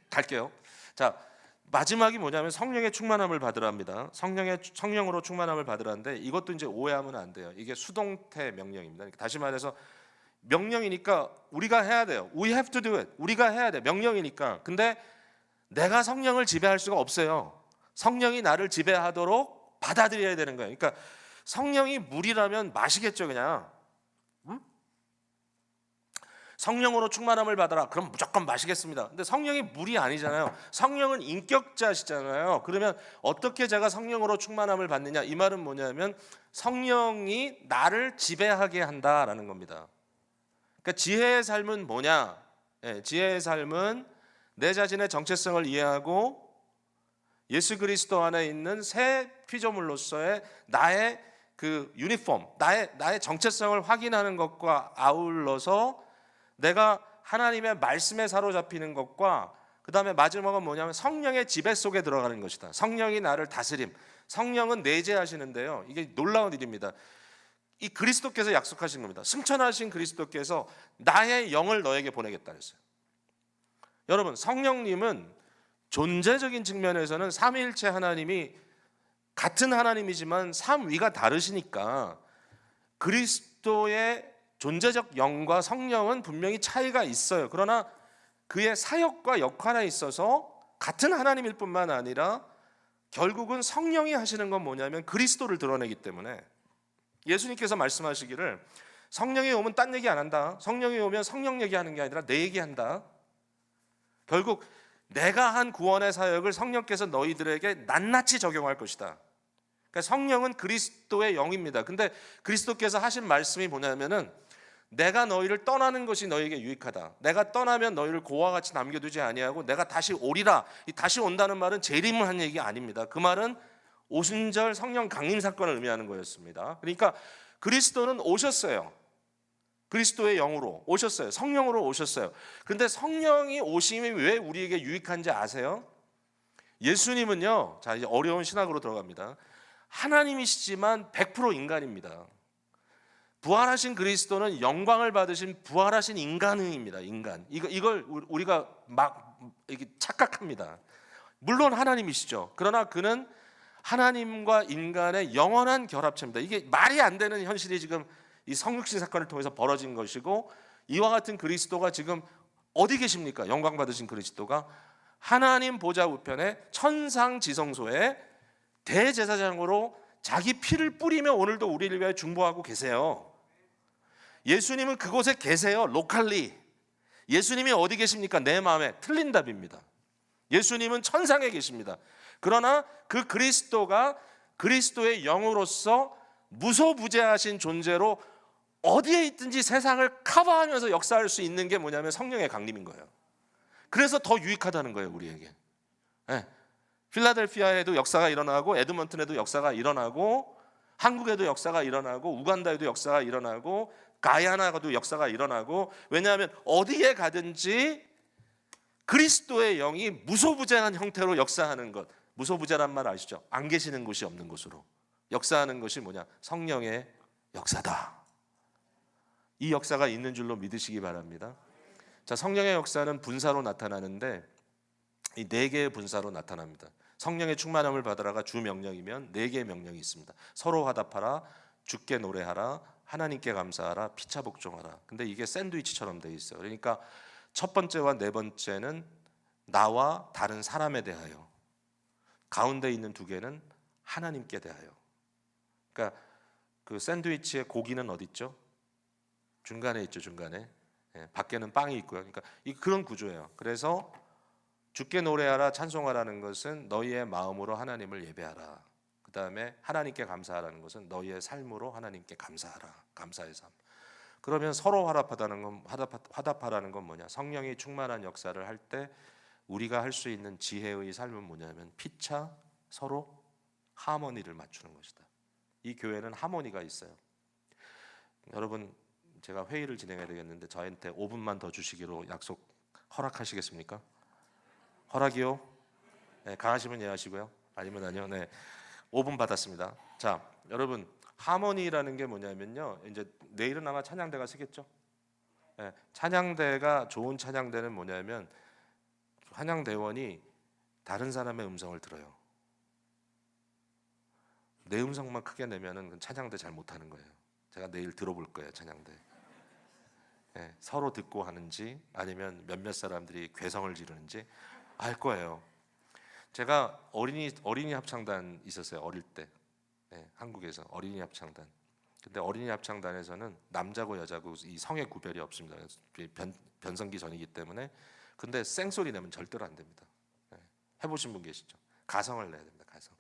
갈게요. 자, 마지막이 뭐냐면 성령의 충만함을 받으랍니다. 성령으로 충만함을 받으라는데, 이것도 이제 오해하면 안 돼요. 이게 수동태 명령입니다. 다시 말해서 명령이니까 우리가 해야 돼요. We have to do it. 우리가 해야 돼. 명령이니까. 근데 내가 성령을 지배할 수가 없어요. 성령이 나를 지배하도록 받아들여야 되는 거예요. 그러니까 성령이 물이라면 마시겠죠, 그냥. 성령으로 충만함을 받아라. 그럼 무조건 마시겠습니다. 근데 성령이 물이 아니잖아요. 성령은 인격자시잖아요. 그러면 어떻게 제가 성령으로 충만함을 받느냐? 이 말은 뭐냐면 성령이 나를 지배하게 한다라는 겁니다. 그러니까 지혜의 삶은 뭐냐? 지혜의 삶은 내 자신의 정체성을 이해하고 예수 그리스도 안에 있는 새 피조물로서의 나의 그 유니폼, 나의 정체성을 확인하는 것과 아울러서 내가 하나님의 말씀에 사로잡히는 것과, 그 다음에 마지막은 뭐냐면 성령의 지배 속에 들어가는 것이다. 성령이 나를 다스림. 성령은 내재하시는데요, 이게 놀라운 일입니다. 이 그리스도께서 약속하신 겁니다. 승천하신 그리스도께서 나의 영을 너에게 보내겠다 그랬어요. 여러분, 성령님은 존재적인 측면에서는 삼위일체 하나님이 같은 하나님이지만 삼위가 다르시니까 그리스도의 존재적 영과 성령은 분명히 차이가 있어요. 그러나 그의 사역과 역할에 있어서 같은 하나님일 뿐만 아니라 결국은 성령이 하시는 건 뭐냐면 그리스도를 드러내기 때문에, 예수님께서 말씀하시기를 성령이 오면 딴 얘기 안 한다. 성령이 오면 성령 얘기하는 게 아니라 내 얘기한다. 결국 내가 한 구원의 사역을 성령께서 너희들에게 낱낱이 적용할 것이다. 그러니까 성령은 그리스도의 영입니다. 근데 그리스도께서 하신 말씀이 뭐냐면은 내가 너희를 떠나는 것이 너희에게 유익하다. 내가 떠나면 너희를 고와 같이 남겨두지 아니하고 내가 다시 오리라. 이 다시 온다는 말은 재림을 한 얘기 아닙니다. 그 말은 오순절 성령 강림 사건을 의미하는 거였습니다. 그러니까 그리스도는 오셨어요. 그리스도의 영으로 오셨어요. 성령으로 오셨어요. 그런데 성령이 오심이 왜 우리에게 유익한지 아세요? 예수님은요, 자 이제 어려운 신학으로 들어갑니다. 하나님이시지만 100% 인간입니다. 부활하신 그리스도는 영광을 받으신 부활하신 인간입니다. 인간. 이걸 우리가 막 이렇게 착각합니다. 물론 하나님이시죠. 그러나 그는 하나님과 인간의 영원한 결합체입니다. 이게 말이 안 되는 현실이 지금 이 성육신 사건을 통해서 벌어진 것이고, 이와 같은 그리스도가 지금 어디 계십니까? 영광 받으신 그리스도가 하나님 보좌 우편에 천상지성소에 대제사장으로 자기 피를 뿌리며 오늘도 우리를 위하여 중보하고 계세요. 예수님은 그곳에 계세요. 로컬리. 예수님이 어디 계십니까? 내 마음에. 틀린 답입니다. 예수님은 천상에 계십니다. 그러나 그 그리스도가 그리스도의 영으로서 무소부재하신 존재로 어디에 있든지 세상을 커버하면서 역사할 수 있는 게 뭐냐면 성령의 강림인 거예요. 그래서 더 유익하다는 거예요, 우리에게. 필라델피아에도 역사가 일어나고, 에드먼튼에도 역사가 일어나고, 한국에도 역사가 일어나고, 우간다에도 역사가 일어나고, 가야나에도 역사가 일어나고. 왜냐하면 어디에 가든지 그리스도의 영이 무소부재한 형태로 역사하는 것, 무소부재란 말 아시죠? 안 계시는 곳이 없는 곳으로 역사하는 것이 뭐냐? 성령의 역사다. 이 역사가 있는 줄로 믿으시기 바랍니다. 자, 성령의 역사는 분사로 나타나는데 이 네 개의 분사로 나타납니다. 성령의 충만함을 받으라가 주 명령이면 네 개의 명령이 있습니다. 서로 화답하라, 주께 노래하라, 하나님께 감사하라, 피차 복종하라. 근데 이게 샌드위치처럼 돼 있어요. 그러니까 첫 번째와 네 번째는 나와 다른 사람에 대하여, 가운데 있는 두 개는 하나님께 대하여. 그러니까 그 샌드위치의 고기는 어디 있죠? 중간에 있죠, 중간에. 예, 밖에는 빵이 있고요. 그러니까 그런 구조예요. 그래서 주께 노래하라, 찬송하라는 것은 너희의 마음으로 하나님을 예배하라. 그 다음에 하나님께 감사하라는 것은 너희의 삶으로 하나님께 감사하라. 감사의 삶. 그러면 서로 화답하라는 건 뭐냐? 성령이 충만한 역사를 할 때 우리가 할 수 있는 지혜의 삶은 뭐냐면 피차 서로 하모니를 맞추는 것이다. 이 교회는 하모니가 있어요. 여러분, 제가 회의를 진행해야 되겠는데 저한테 5분만 더 주시기로 약속 허락하시겠습니까? 허락이요? 네, 강하시면 예 하시고요. 아니면 아니요. 네, 5분 받았습니다. 자, 여러분, 하모니라는 게 뭐냐면요. 이제 내일은 아마 찬양대가 쓰겠죠. 네, 찬양대가 좋은 찬양대는 뭐냐면 찬양대원이 다른 사람의 음성을 들어요. 내 음성만 크게 내면은 찬양대 잘 못하는 거예요. 제가 내일 들어볼 거예요, 찬양대. 네, 서로 듣고 하는지 아니면 몇몇 사람들이 괴성을 지르는지 알 거예요. 제가 어린이 합창단 있었어요. 어릴 때. 네, 한국에서 어린이 합창단. 근데 어린이 합창단에서는 남자고 여자고 이 성의 구별이 없습니다. 변성기 전이기 때문에. 근데 생소리 내면 절대로 안 됩니다. 네, 해보신 분 계시죠? 가성을 내야 됩니다. 가성.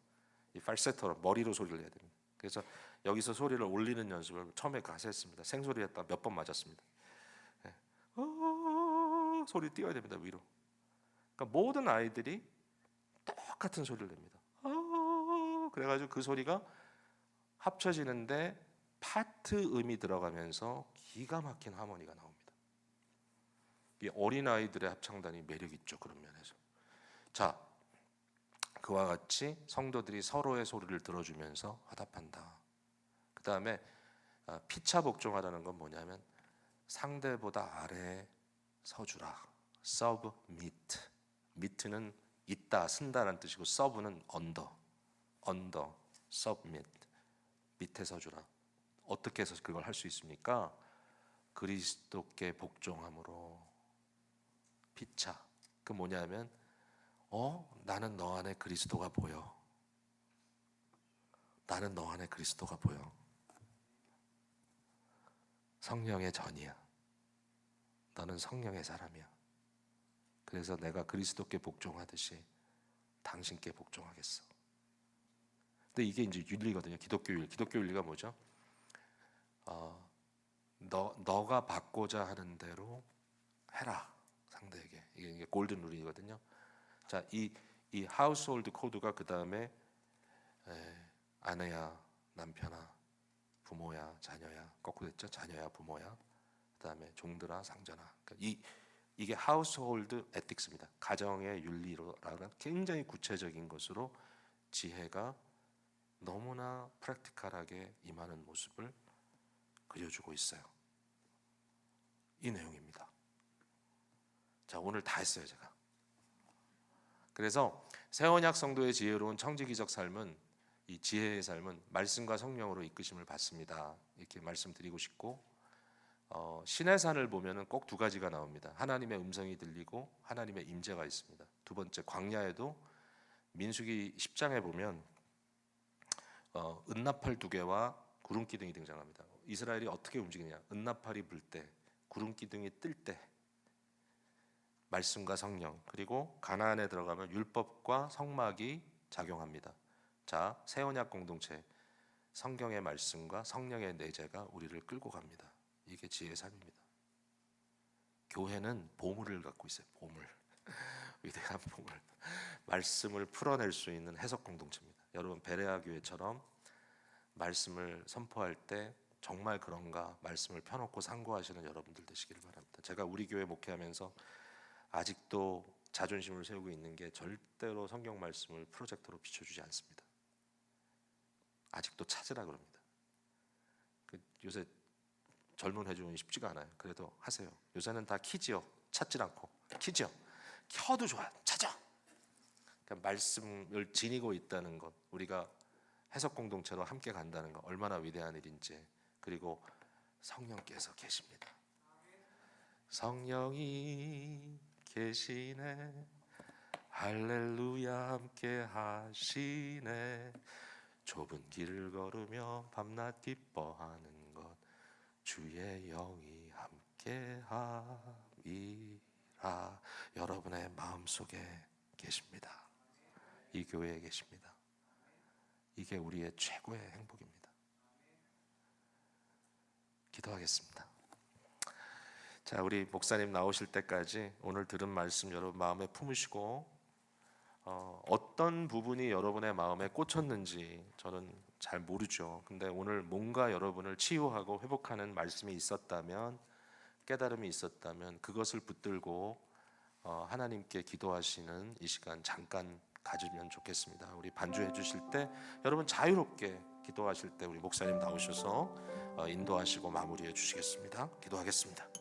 이 팔세토로 머리로 소리를 내야 됩니다. 그래서 여기서 소리를 올리는 연습을 처음에 가서 했습니다. 생소리 했다 몇 번 맞았습니다. 네. 소리 띄워야 됩니다. 위로. 그러니까 모든 아이들이 똑같은 소리를 냅니다. 그래가지고 그 소리가 합쳐지는데 파트 음이 들어가면서 기가 막힌 하모니가 나옵니다. 이 어린 아이들의 합창단이 매력 있죠. 그런 면에서. 자, 그와 같이 성도들이 서로의 소리를 들어주면서 화답한다. 그 다음에 피차 복종하라는 건 뭐냐면 상대보다 아래에 서주라. submit. mit는 있다, 쓴다라는 뜻이고 서브는 under, submit. 밑에 서주라. 어떻게 해서 그걸 할 수 있습니까? 그리스도께 복종함으로. 피차. 그 뭐냐면 나는 너 안에 그리스도가 보여. 나는 너 안에 그리스도가 보여. 성령의 전이야. 너는 성령의 사람이야. 그래서 내가 그리스도께 복종하듯이 당신께 복종하겠어. 근데 이게 이제 윤리거든요. 기독교 윤리. 기독교 윤리가 뭐죠? 너가 받고자 하는 대로 해라. 상대에게. 이게 골든 룰이거든요. 자, 이 하우스홀드 코드가 그 다음에 아내야, 남편아, 부모야, 자녀야, 거꾸로 됐죠? 자녀야, 부모야. 그 다음에 종들아, 상전아. 그러니까 이게 하우스홀드 에틱스입니다. 가정의 윤리로라는 굉장히 구체적인 것으로 지혜가 너무나 프랙티컬하게 임하는 모습을 그려주고 있어요. 이 내용입니다. 자, 오늘 다 했어요, 제가. 그래서 새 언약 성도의 지혜로운 청지기적 삶은, 이 지혜의 삶은 말씀과 성령으로 이끄심을 받습니다. 이렇게 말씀드리고 싶고, 신의 산을 보면은 꼭 두 가지가 나옵니다. 하나님의 음성이 들리고 하나님의 임재가 있습니다. 두 번째, 광야에도 민수기 10장에 보면 은나팔 두 개와 구름 기둥이 등장합니다. 이스라엘이 어떻게 움직이냐? 은나팔이 불 때, 구름 기둥이 뜰 때 말씀과 성령, 그리고 가나안에 들어가면 율법과 성막이 작용합니다. 자, 새 언약 공동체, 성경의 말씀과 성령의 내재가 우리를 끌고 갑니다. 이게 지혜의 삶입니다. 교회는 보물을 갖고 있어요. 보물. 위대한 보물. 말씀을 풀어낼 수 있는 해석 공동체입니다. 여러분, 베레아 교회처럼 말씀을 선포할 때 정말 그런가 말씀을 펴놓고 상고하시는 여러분들 되시기를 바랍니다. 제가 우리 교회 목회하면서 아직도 자존심을 세우고 있는 게 절대로 성경 말씀을 프로젝터로 비춰주지 않습니다. 아직도 찾으라 그럽니다. 요새 젊은 회중은 쉽지가 않아요. 그래도 하세요. 요새는 다 키지요. 찾질 않고 키죠. 켜도 좋아요. 찾아. 그러니까 말씀을 지니고 있다는 것, 우리가 해석 공동체로 함께 간다는 것 얼마나 위대한 일인지. 그리고 성령께서 계십니다. 성령이 계시네. 할렐루야 함께 하시네. 좁은 길을 걸으며 밤낮 기뻐하는 것 주의 영이 함께 하리라. 여러분의 마음속에 계십니다. 이 교회에 계십니다. 이게 우리의 최고의 행복입니다. 기도하겠습니다. 자, 우리 목사님 나오실 때까지 오늘 들은 말씀 여러분 마음에 품으시고 어떤 부분이 여러분의 마음에 꽂혔는지 저는 잘 모르죠. 근데 오늘 뭔가 여러분을 치유하고 회복하는 말씀이 있었다면, 깨달음이 있었다면 그것을 붙들고 하나님께 기도하시는 이 시간 잠깐 가지면 좋겠습니다. 우리 반주해 주실 때 여러분 자유롭게 기도하실 때 우리 목사님 나오셔서 인도하시고 마무리해 주시겠습니다. 기도하겠습니다.